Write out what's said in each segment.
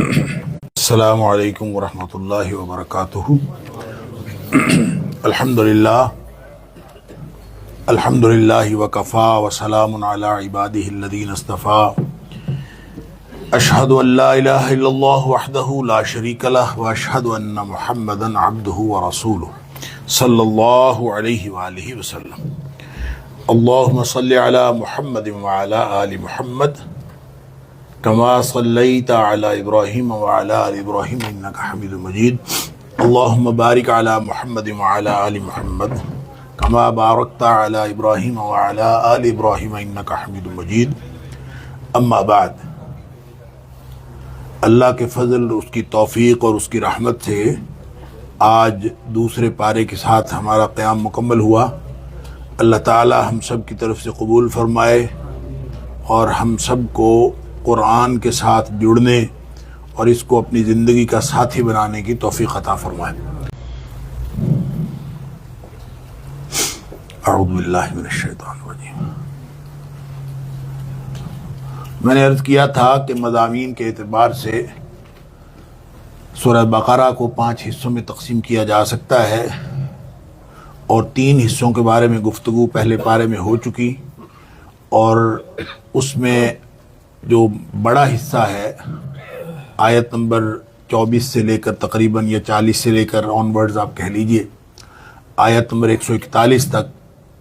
السلام علیکم ورحمۃ اللہ وبرکاتہ۔ الحمدللہ وکفا وسلام علی عبادہ الذین اصطفى۔ اشہد ان لا الہ الا اللہ وحدہ لا شریک لہ واشہد ان محمدا عبدہ ورسولہ صلی اللہ علیہ وآلہ وسلم۔ اللہم صلی علی محمد وعلی آل محمد کما صلیت علی ابراہیم وعلی آل ابراہیم انک حمید مجید۔ اللہم بارک علی محمد وعلی آل محمد کما بارکت علی ابراہیم وعلی آل ابراہیم انک حمید مجید۔ اما بعد، اللہ کے فضل، اس کی توفیق اور اس کی رحمت سے آج دوسرے پارے کے ساتھ ہمارا قیام مکمل ہوا۔ اللہ تعالی ہم سب کی طرف سے قبول فرمائے اور ہم سب کو قرآن کے ساتھ جڑنے اور اس کو اپنی زندگی کا ساتھی بنانے کی توفیق عطا فرمائے۔ اعوذ باللہ من الشیطان الرجیم۔ میں نے عرض کیا تھا کہ مضامین کے اعتبار سے سورہ بقرہ کو 5 حصوں میں تقسیم کیا جا سکتا ہے، اور 3 حصوں کے بارے میں گفتگو پہلے پارے میں ہو چکی، اور اس میں جو بڑا حصہ ہے آیت نمبر 24 سے لے کر تقریباً یا 40 سے لے کر آنورڈز آپ کہہ لیجئے آیت نمبر 141 تک،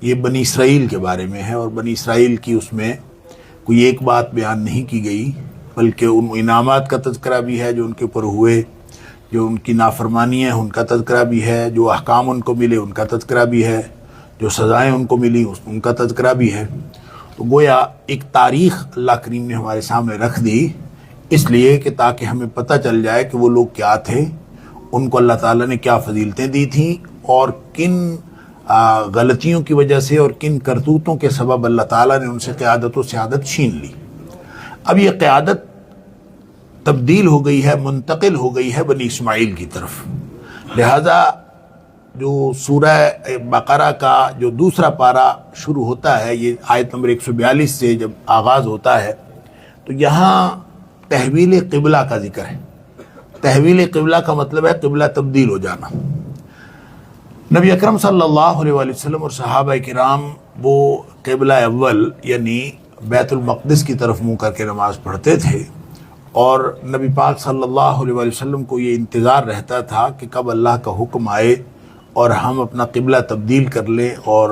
یہ بنی اسرائیل کے بارے میں ہے، اور بنی اسرائیل کی اس میں کوئی ایک بات بیان نہیں کی گئی، بلکہ ان انعامات کا تذکرہ بھی ہے جو ان کے اوپر ہوئے، جو ان کی نافرمانی ہے ان کا تذکرہ بھی ہے، جو احکام ان کو ملے ان کا تذکرہ بھی ہے، جو سزائیں ان کو ملی ان کا تذکرہ بھی ہے۔ تو گویا ایک تاریخ اللہ کریم نے ہمارے سامنے رکھ دی، اس لیے کہ تاکہ ہمیں پتہ چل جائے کہ وہ لوگ کیا تھے، ان کو اللہ تعالیٰ نے کیا فضیلتیں دی تھیں، اور کن غلطیوں کی وجہ سے اور کن کرتوتوں کے سبب اللہ تعالیٰ نے ان سے قیادت و سیادت چھین لی۔ اب یہ قیادت تبدیل ہو گئی ہے، منتقل ہو گئی ہے بنی اسماعیل کی طرف، لہذا جو سورہ بقرہ کا جو دوسرا پارہ شروع ہوتا ہے، یہ آیت نمبر 142 سے جب آغاز ہوتا ہے، تو یہاں تحویل قبلہ کا ذکر ہے۔ تحویل قبلہ کا مطلب ہے قبلہ تبدیل ہو جانا۔ نبی اکرم صلی اللہ علیہ وآلہ وسلم اور صحابہ کرام وہ قبلہ اول یعنی بیت المقدس کی طرف منہ کر کے نماز پڑھتے تھے، اور نبی پاک صلی اللہ علیہ وآلہ وسلم کو یہ انتظار رہتا تھا کہ کب اللہ کا حکم آئے اور ہم اپنا قبلہ تبدیل کر لیں اور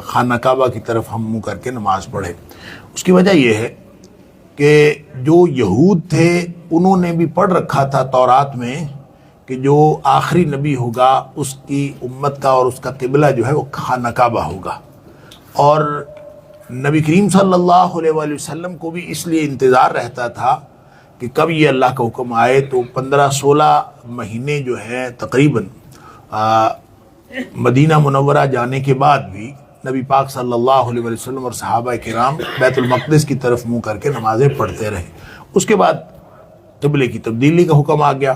خانہ کعبہ کی طرف ہم منہ کر کے نماز پڑھیں۔ اس کی وجہ یہ ہے کہ جو یہود تھے انہوں نے بھی پڑھ رکھا تھا تورات میں کہ جو آخری نبی ہوگا اس کی امت کا اور اس کا قبلہ جو ہے وہ خانہ کعبہ ہوگا، اور نبی کریم صلی اللہ علیہ وآلہ وسلم کو بھی اس لیے انتظار رہتا تھا کہ کب یہ اللہ کا حکم آئے۔ تو 15-16 مہینے جو ہیں تقریباً مدینہ منورہ جانے کے بعد بھی نبی پاک صلی اللہ علیہ وسلم اور صحابہ کرام بیت المقدس کی طرف منہ کر کے نمازیں پڑھتے رہے۔ اس کے بعد قبلے کی تبدیلی کا حکم آ گیا،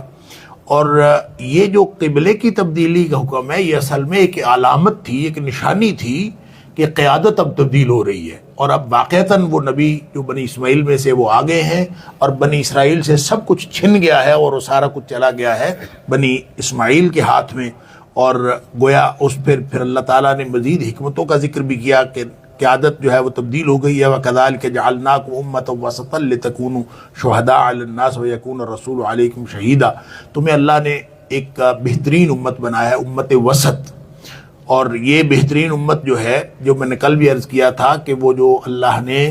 اور یہ جو قبلے کی تبدیلی کا حکم ہے یہ اصل میں ایک علامت تھی، ایک نشانی تھی کہ قیادت اب تبدیل ہو رہی ہے، اور اب واقعتاً وہ نبی جو بنی اسماعیل میں سے وہ آگے ہیں، اور بنی اسرائیل سے سب کچھ چھن گیا ہے اور وہ سارا کچھ چلا گیا ہے بنی اسماعیل کے ہاتھ میں۔ اور گویا اس پھر اللہ تعالیٰ نے مزید حکمتوں کا ذکر بھی کیا کہ قیادت جو ہے وہ تبدیل ہو گئی ہے۔ وَكَذَلِكَ جَعَلْنَاكُمْ أُمَّةً وَسَطًا لِتَكُونُوا شُهَدَاءَ عَلَى النَّاسِ وَيَكُونَ الرَّسُولُ عَلَيْكُمْ شَهِيدًا۔ تمہیں اللہ نے ایک بہترین امت بنایا ہے، امت وسط، اور یہ بہترین امت جو ہے، جو میں نے کل بھی عرض کیا تھا کہ وہ جو اللہ نے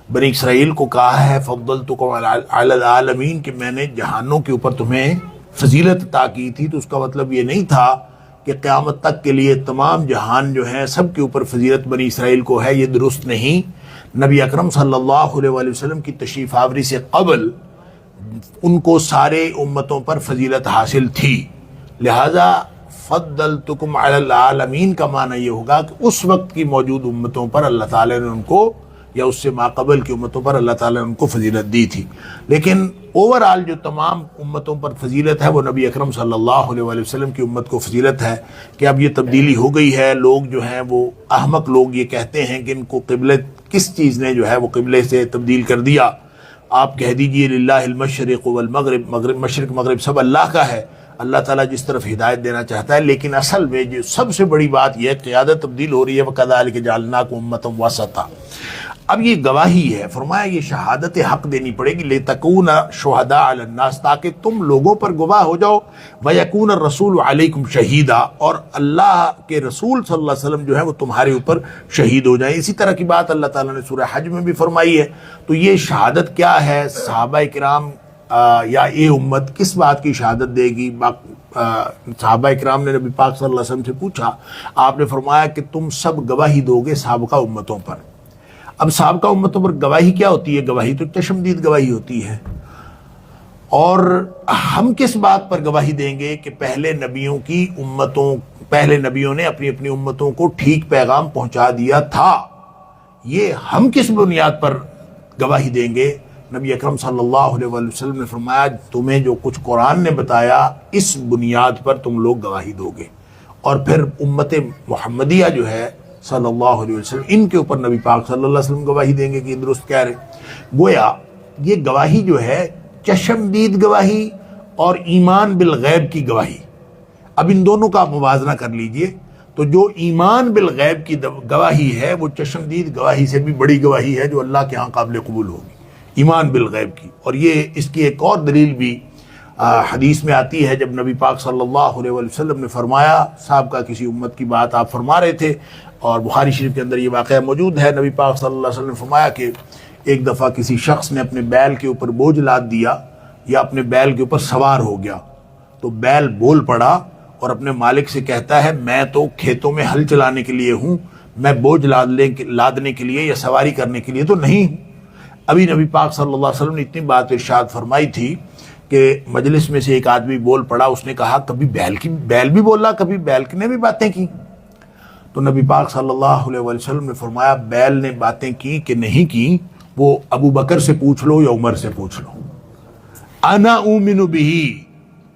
بنی اسرائیل کو کہا ہے فضلتکم علی العالمین، کہ میں نے جہانوں کے اوپر تمہیں فضیلت عطا کی تھی، تو اس کا مطلب یہ نہیں تھا کہ قیامت تک کے لیے تمام جہان جو ہیں سب کے اوپر فضیلت بنی اسرائیل کو ہے، یہ درست نہیں۔ نبی اکرم صلی اللہ علیہ وآلہ وسلم کی تشریف آوری سے قبل ان کو سارے امتوں پر فضیلت حاصل تھی، لہذا فضلتکم علی العالمین کا معنی یہ ہوگا کہ اس وقت کی موجود امتوں پر اللہ تعالیٰ نے ان کو، یا اس سے ماقبل کی امتوں پر اللہ تعالیٰ نے ان کو فضیلت دی تھی، لیکن اوورآل جو تمام امتوں پر فضیلت ہے وہ نبی اکرم صلی اللہ علیہ وآلہ وسلم کی امت کو فضیلت ہے کہ اب یہ تبدیلی ہو گئی ہے۔ لوگ جو ہیں وہ احمق لوگ یہ کہتے ہیں کہ ان کو قبلے کس چیز نے جو ہے وہ قبلے سے تبدیل کر دیا، آپ کہہ دیجئے للہ المشرق والمغرب، مغرب مشرق مغرب سب اللہ کا ہے، اللہ تعالیٰ جس طرف ہدایت دینا چاہتا ہے۔ لیکن اصل میں جو سب سے بڑی بات یہ ہے قیادت تبدیل ہو رہی ہے، وَكَذَلِكَ جَعَلْنَاكُمْ أُمَّةً وَسَطًا۔ اب یہ گواہی ہے، فرمایا یہ شہادت حق دینی پڑے گی، لِتَكُونَ شُهَدَاءَ عَلَى النَّاسِ، تاکہ تم لوگوں پر گواہ ہو جاؤ، وَيَكُونَ الرَّسُولُ عَلَيْكُمْ شَهِيدًا، اور اللہ کے رسول صلی اللہ علیہ وسلم جو ہے وہ تمہارے اوپر شہید ہو جائیں۔ اسی طرح کی بات اللہ تعالیٰ نے سورہ حج میں بھی فرمائی ہے۔ تو یہ شہادت کیا ہے؟ صحابہ کرام یا یہ امت کس بات کی شہادت دے گی؟ صحابہ کرام نے نبی پاک صلی اللہ علیہ وسلم سے پوچھا، آپ نے فرمایا کہ تم سب گواہی دو گے سابقہ امتوں پر۔ اب سابقہ امتوں پر گواہی کیا ہوتی ہے؟ گواہی تو چشمدید گواہی ہوتی ہے۔ اور ہم کس بات پر گواہی دیں گے کہ پہلے نبیوں نے اپنی اپنی امتوں کو ٹھیک پیغام پہنچا دیا تھا، یہ ہم کس بنیاد پر گواہی دیں گے؟ نبی اکرم صلی اللہ علیہ وسلم نے فرمایا تمہیں جو کچھ قرآن نے بتایا اس بنیاد پر تم لوگ گواہی دو گے۔ اور پھر امت محمدیہ جو ہے صلی اللہ علیہ وسلم، ان کے اوپر نبی پاک صلی اللہ علیہ وسلم گواہی دیں گے کہ یہ درست کہہ رہے۔ گویا یہ گواہی جو ہے چشمدید گواہی اور ایمان بالغیب کی گواہی، اب ان دونوں کا آپ موازنہ کر لیجئے، تو جو ایمان بالغیب کی گواہی ہے وہ چشمدید گواہی سے بھی بڑی گواہی ہے جو اللہ کے ہاں قابل قبول ہوگی، ایمان بالغیب کی۔ اور یہ اس کی ایک اور دلیل بھی حدیث میں آتی ہے، جب نبی پاک صلی اللہ علیہ وسلم نے فرمایا، سابقہ کسی امت کی بات آپ فرما رہے تھے اور بخاری شریف کے اندر یہ واقعہ موجود ہے، نبی پاک صلی اللہ علیہ وسلم نے فرمایا کہ ایک دفعہ کسی شخص نے اپنے بیل کے اوپر بوجھ لاد دیا یا اپنے بیل کے اوپر سوار ہو گیا، تو بیل بول پڑا اور اپنے مالک سے کہتا ہے میں تو کھیتوں میں ہل چلانے کے لیے ہوں، میں بوجھ لادنے کے لیے یا سواری کرنے کے لیے تو نہیں ہوں۔ ابھی نبی پاک صلی اللہ علیہ وسلم نے اتنی بات ارشاد فرمائی تھی کہ مجلس میں سے ایک آدمی بول پڑا، اس نے کہا کبھی بیل بھی بولا، کبھی بیل نے بھی باتیں کی۔ تو نبی پاک صلی اللہ علیہ وسلم نے فرمایا بیل نے باتیں کی کہ نہیں کی وہ ابو بکر سے پوچھ لو یا عمر سے پوچھ لو۔ انا اؤمن بہ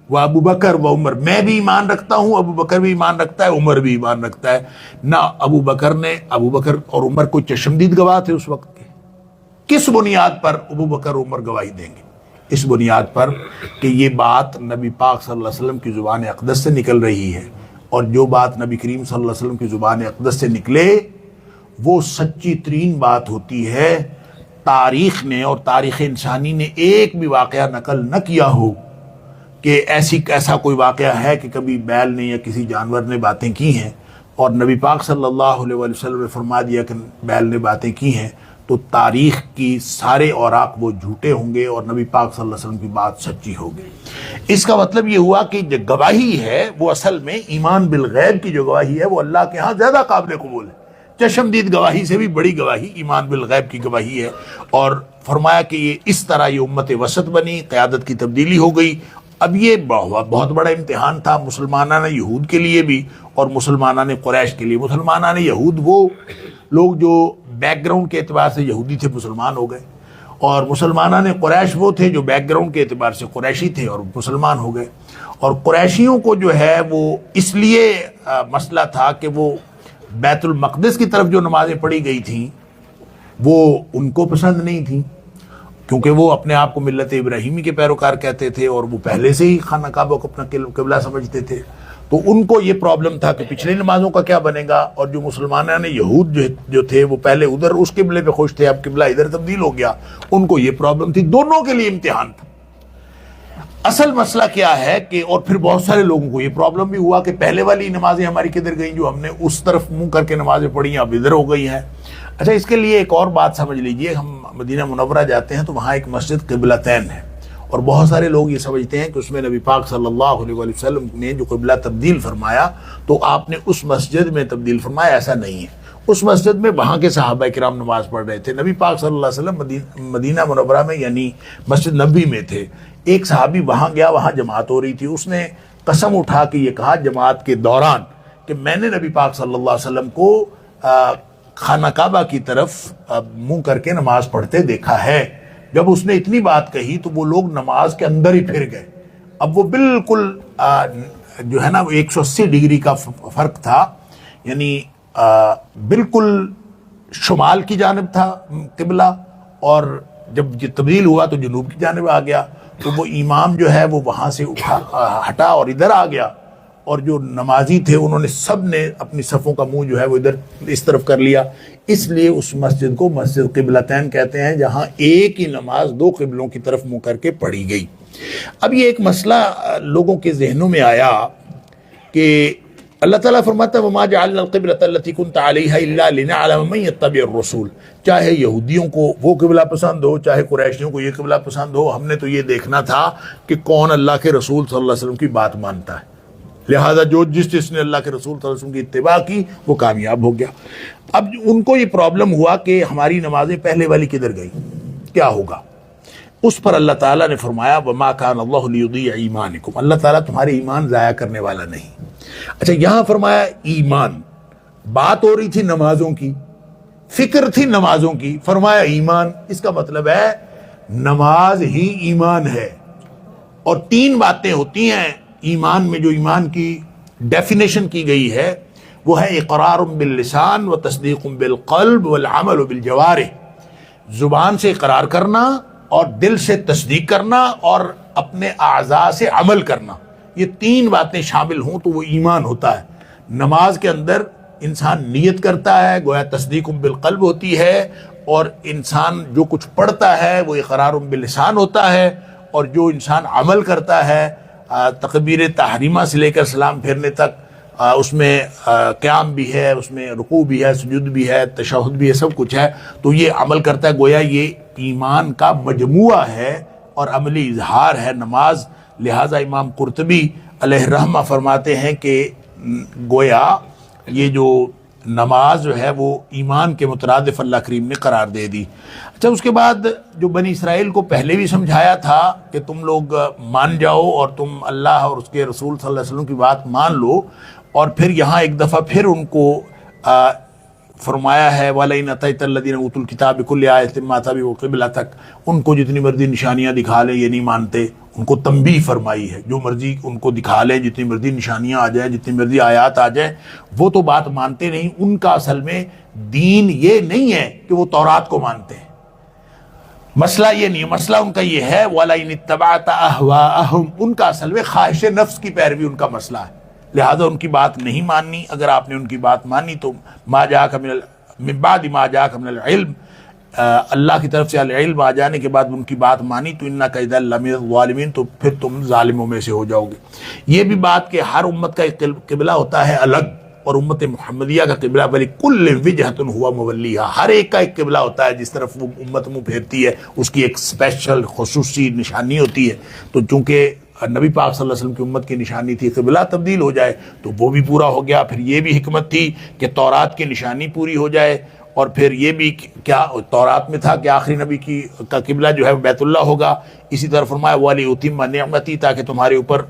و ابو بکر و عمر، میں بھی ایمان رکھتا ہوں، ابو بکر بھی ایمان رکھتا ہے، عمر بھی ایمان رکھتا ہے۔ نہ ابو بکر اور عمر کوئی چشمدید گواہ تھے اس وقت کے۔ کس بنیاد پر ابو بکر اور عمر گواہی دیں گے؟ اس بنیاد پر کہ یہ بات نبی پاک صلی اللہ علیہ وسلم کی زبان اقدس سے نکل رہی ہے، اور جو بات نبی کریم صلی اللہ علیہ وسلم کی زبان اقدس سے نکلے وہ سچی ترین بات ہوتی ہے۔ تاریخ نے اور تاریخ انسانی نے ایک بھی واقعہ نقل نہ کیا ہو کہ ایسا کوئی واقعہ ہے کہ کبھی بیل نے یا کسی جانور نے باتیں کی ہیں اور نبی پاک صلی اللہ علیہ وسلم نے فرما دیا کہ بیل نے باتیں کی ہیں، تو تاریخ کی سارے اوراق وہ جھوٹے ہوں گے اور نبی پاک صلی اللہ علیہ وسلم کی بات سچی ہوگی۔ اس کا مطلب یہ ہوا کہ جو گواہی ہے وہ اصل میں ایمان بالغیب کی جو گواہی ہے وہ اللہ کے ہاں زیادہ قابل قبول ہے۔ چشمدید گواہی سے بھی بڑی گواہی ایمان بالغیب کی گواہی ہے۔ اور فرمایا کہ یہ اس طرح یہ امت وسط بنی، قیادت کی تبدیلی ہو گئی۔ اب یہ بہت بڑا امتحان تھا مسلمانان یہود کے لیے بھی اور مسلمانان قریش کے لیے۔ مسلمانان یہود وہ لوگ جو بیک گراؤنڈ کے اعتبار سے یہودی تھے، مسلمان ہو گئے، اور مسلمانان قریش وہ تھے جو بیک گراؤنڈ کے اعتبار سے قریشی تھے اور مسلمان ہو گئے۔ اور قریشیوں کو جو ہے وہ اس لیے مسئلہ تھا کہ وہ بیت المقدس کی طرف جو نمازیں پڑھی گئی تھیں وہ ان کو پسند نہیں تھیں، کیونکہ وہ اپنے آپ کو ملت ابراہیمی کے پیروکار کہتے تھے اور وہ پہلے سے ہی خانہ کعبہ کو اپنا قبلہ سمجھتے تھے۔ تو ان کو یہ پرابلم تھا کہ پچھلی نمازوں کا کیا بنے گا، اور جو مسلمانان یہود جو تھے وہ پہلے ادھر اس قبلے پہ خوش تھے، اب قبلہ ادھر تبدیل ہو گیا، ان کو یہ پرابلم تھی۔ دونوں کے لیے امتحان تھا۔ اصل مسئلہ کیا ہے کہ اور پھر بہت سارے لوگوں کو یہ پرابلم بھی ہوا کہ پہلے والی نمازیں ہماری کدھر گئیں، جو ہم نے اس طرف منہ کر کے نمازیں پڑھی اب ادھر ہو گئی ہیں۔ اچھا، اس کے لیے ایک اور بات سمجھ لیجئے، ہم مدینہ منورہ جاتے ہیں تو وہاں ایک مسجد قبلتین ہے، اور بہت سارے لوگ یہ سمجھتے ہیں کہ اس میں نبی پاک صلی اللہ علیہ وسلم نے جو قبلہ تبدیل فرمایا تو آپ نے اس مسجد میں تبدیل فرمایا، ایسا نہیں ہے۔ اس مسجد میں وہاں کے صحابہ کرام نماز پڑھ رہے تھے، نبی پاک صلی اللہ علیہ وسلم مدینہ منورہ میں یعنی مسجد نبوی میں تھے۔ ایک صحابی وہاں گیا، وہاں جماعت ہو رہی تھی، اس نے قسم اٹھا کے یہ کہا جماعت کے دوران کہ میں نے نبی پاک صلی اللہ علیہ وسلم کو خانہ کعبہ کی طرف منہ کر کے نماز پڑھتے دیکھا ہے۔ جب اس نے اتنی بات کہی تو وہ لوگ نماز کے اندر ہی پھر گئے۔ اب وہ بالکل جو ہے نا وہ 180 ڈگری کا فرق تھا، یعنی بالکل شمال کی جانب تھا قبلہ اور جب یہ تبدیل ہوا تو جنوب کی جانب آ گیا، تو وہ امام جو ہے وہ وہاں سے ہٹا اور ادھر آ گیا، اور جو نمازی تھے انہوں نے سب نے اپنی صفوں کا منہ جو ہے وہ ادھر اس طرف کر لیا. اس لیے اس مسجد کو مسجد قبلتین کہتے ہیں، جہاں ایک ہی نماز دو قبلوں کی طرف منہ کر کے پڑھی گئی. اب یہ ایک مسئلہ لوگوں کے ذہنوں میں آیا کہ اللہ تعالیٰ فرماتا ہے وَمَا جَعَلْنَا الْقِبْلَةَ الَّتِي كُنْتَ عَلَيْهَا إِلَّا لِنَعْلَمَ مَن يَتَّبِعُ الرَّسُولَ. چاہے یہودیوں کو وہ قبلہ پسند ہو، چاہے قریشیوں کو یہ قبلہ پسند ہو، ہم نے تو یہ دیکھنا تھا کہ کون اللہ کے رسول صلی اللہ علیہ وسلم کی بات مانتا ہے، لہذا جس نے اللہ کے رسول صلی اللہ علیہ وسلم کی اتباع کی وہ کامیاب ہو گیا. اب ان کو یہ پرابلم ہوا کہ ہماری نمازیں پہلے والی کدھر گئی، کیا ہوگا؟ اس پر اللہ تعالیٰ نے فرمایا وَمَا كَانَ اللَّهُ لِيُضِيعَ إِيمَانِكُمْ، اللہ تعالیٰ تمہارے ایمان ضائع کرنے والا نہیں. اچھا، یہاں فرمایا ایمان، بات ہو رہی تھی نمازوں کی، فکر تھی نمازوں کی، فرمایا ایمان. اس کا مطلب ہے نماز ہی ایمان ہے. اور تین باتیں ہوتی ہیں ایمان میں، جو ایمان کی ڈیفینیشن کی گئی ہے وہ ہے اقرار باللسان و تصدیق بالقلب والعمل بالجوارح. زبان سے اقرار کرنا اور دل سے تصدیق کرنا اور اپنے اعضاء سے عمل کرنا، یہ تین باتیں شامل ہوں تو وہ ایمان ہوتا ہے. نماز کے اندر انسان نیت کرتا ہے، گویا تصدیق بالقلب ہوتی ہے، اور انسان جو کچھ پڑھتا ہے وہ اقرار باللسان ہوتا ہے، اور جو انسان عمل کرتا ہے تکبیر تحریمہ سے لے کر سلام پھیرنے تک، اس میں قیام بھی ہے، اس میں رکوع بھی ہے، سجود بھی ہے، تشہد بھی ہے، سب کچھ ہے، تو یہ عمل کرتا ہے. گویا یہ ایمان کا مجموعہ ہے اور عملی اظہار ہے نماز. لہٰذا امام قرطبی علیہ الرحمہ فرماتے ہیں کہ گویا یہ جو نماز جو ہے وہ ایمان کے مترادف اللہ کریم نے قرار دے دی. اچھا، اس کے بعد جو بنی اسرائیل کو پہلے بھی سمجھایا تھا کہ تم لوگ مان جاؤ اور تم اللہ اور اس کے رسول صلی اللہ علیہ وسلم کی بات مان لو، اور پھر یہاں ایک دفعہ پھر ان کو فرمایا ہے وَلَئِنْ أَتَيْتَ الَّذِينَ أُوتُوا الْكِتَابَ بِكُلِّ آیَةٍ مَا تَبِعُوا قِبْلَتَكَ، ان کو جتنی مرضی نشانیاں دکھا لیں یہ نہیں مانتے. ان کو تنبیہ فرمائی ہے، جو مرضی ان کو دکھا لیں، جتنی مرضی نشانیاں آ جائیں، جتنی مرضی آیات آ جائیں، وہ تو بات مانتے نہیں. ان کا اصل میں دین یہ نہیں ہے کہ وہ تورات کو مانتے ہیں، مسئلہ یہ نہیں ہے. مسئلہ ان کا یہ ہے وَلَئِنِ اتَّبَعْتَ أَهْوَاءَهُمْ، ان کا اصل میں خواہش نفس کی پیروی ان کا مسئلہ ہے. لہذا ان کی بات نہیں ماننی. اگر آپ نے ان کی بات مانی تو ما جاءک من بعد ما جاءک من العلم، اللہ کی طرف سے العلم آ جانے کے بعد ان کی بات مانی تو انک اذا لمن الظالمین، تو پھر تم ظالموں میں سے ہو جاؤ گے. یہ بھی بات کہ ہر امت کا ایک قبلہ ہوتا ہے الگ، اور امت محمدیہ کا قبلہ وَلِكُلِّ وِجْهَةٌ هُوَ مُوَلِّيهَا، ہر ایک کا ایک قبلہ ہوتا ہے جس طرف وہ امت منہ پھیرتی ہے، اس کی ایک اسپیشل خصوصی نشانی ہوتی ہے. تو چونکہ نبی پاک صلی اللہ علیہ وسلم کی امت کی نشانی تھی قبلہ تبدیل ہو جائے، تو وہ بھی پورا ہو گیا. پھر یہ بھی حکمت تھی کہ تورات کی نشانی پوری ہو جائے، اور پھر یہ بھی کیا تورات میں تھا کہ آخری نبی کا قبلہ جو ہے بیت اللہ ہوگا. اسی طرح فرمایا وَلِأُتِمَّ نِعْمَتِي، تاکہ تمہارے اوپر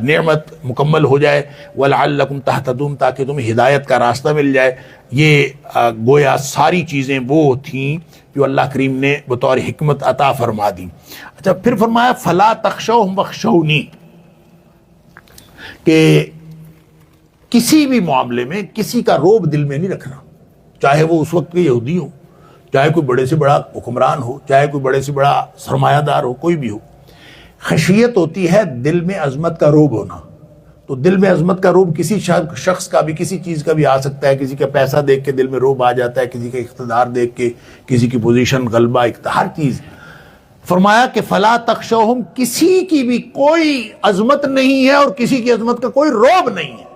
نعمت مکمل ہو جائے، وَلَعَلَّكُمْ تَهْتَدُونَ، تاکہ تمہیں ہدایت کا راستہ مل جائے. یہ گویا ساری چیزیں وہ تھیں جو اللہ کریم نے بطور حکمت عطا فرما دی. اچھا، پھر فرمایا فَلَا تَخْشَوْهُمْ وَاخْشَوْنِي، کہ کسی بھی معاملے میں کسی کا روب دل میں نہیں رکھنا، چاہے وہ اس وقت کے یہودی ہو، چاہے کوئی بڑے سے بڑا حکمران ہو، چاہے کوئی بڑے سے بڑا سرمایہ دار ہو، کوئی بھی ہو. خشیت ہوتی ہے دل میں عظمت کا روب ہونا. تو دل میں عظمت کا روب کسی شخص کا بھی، کسی چیز کا بھی آ سکتا ہے. کسی کا پیسہ دیکھ کے دل میں روب آ جاتا ہے، کسی کا اقتدار دیکھ کے، کسی کی پوزیشن، غلبہ، ہر چیز. فرمایا کہ فلا تخشوہم، کسی کی بھی کوئی عظمت نہیں ہے اور کسی کی عظمت کا کوئی روب نہیں ہے.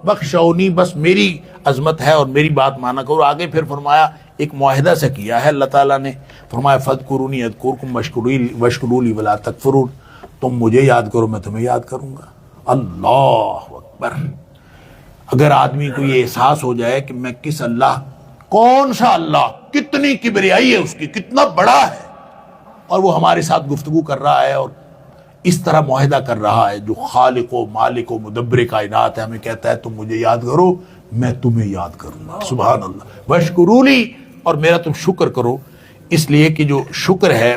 بخشونی، بس میری عظمت ہے اور میری بات مانا کرو. آگے پھر فرمایا ایک معاہدہ سے کیا ہے اللہ تعالیٰ نے، فرمایا فَاذْكُرُونِي أَذْكُرْكُمْ وَاشْكُرُوا لِي وَلَا تَكْفُرُونَ، تم مجھے یاد کرو میں تمہیں یاد کروں گا. اللہ اکبر. اگر آدمی کو یہ احساس ہو جائے کہ میں کس اللہ، کون سا اللہ، کتنی کبریائی ہے اس کی، کتنا بڑا ہے، اور وہ ہمارے ساتھ گفتگو کر رہا ہے اور اس طرح معاہدہ کر رہا ہے، جو خالق و مالک و مدبر کائنات ہے، ہمیں کہتا ہے تم مجھے یاد کرو میں تمہیں یاد کروں گا. سبحان اللہ. وَاشْكُرُوا لِي، اور میرا تم شکر کرو. اس لیے کہ جو شکر ہے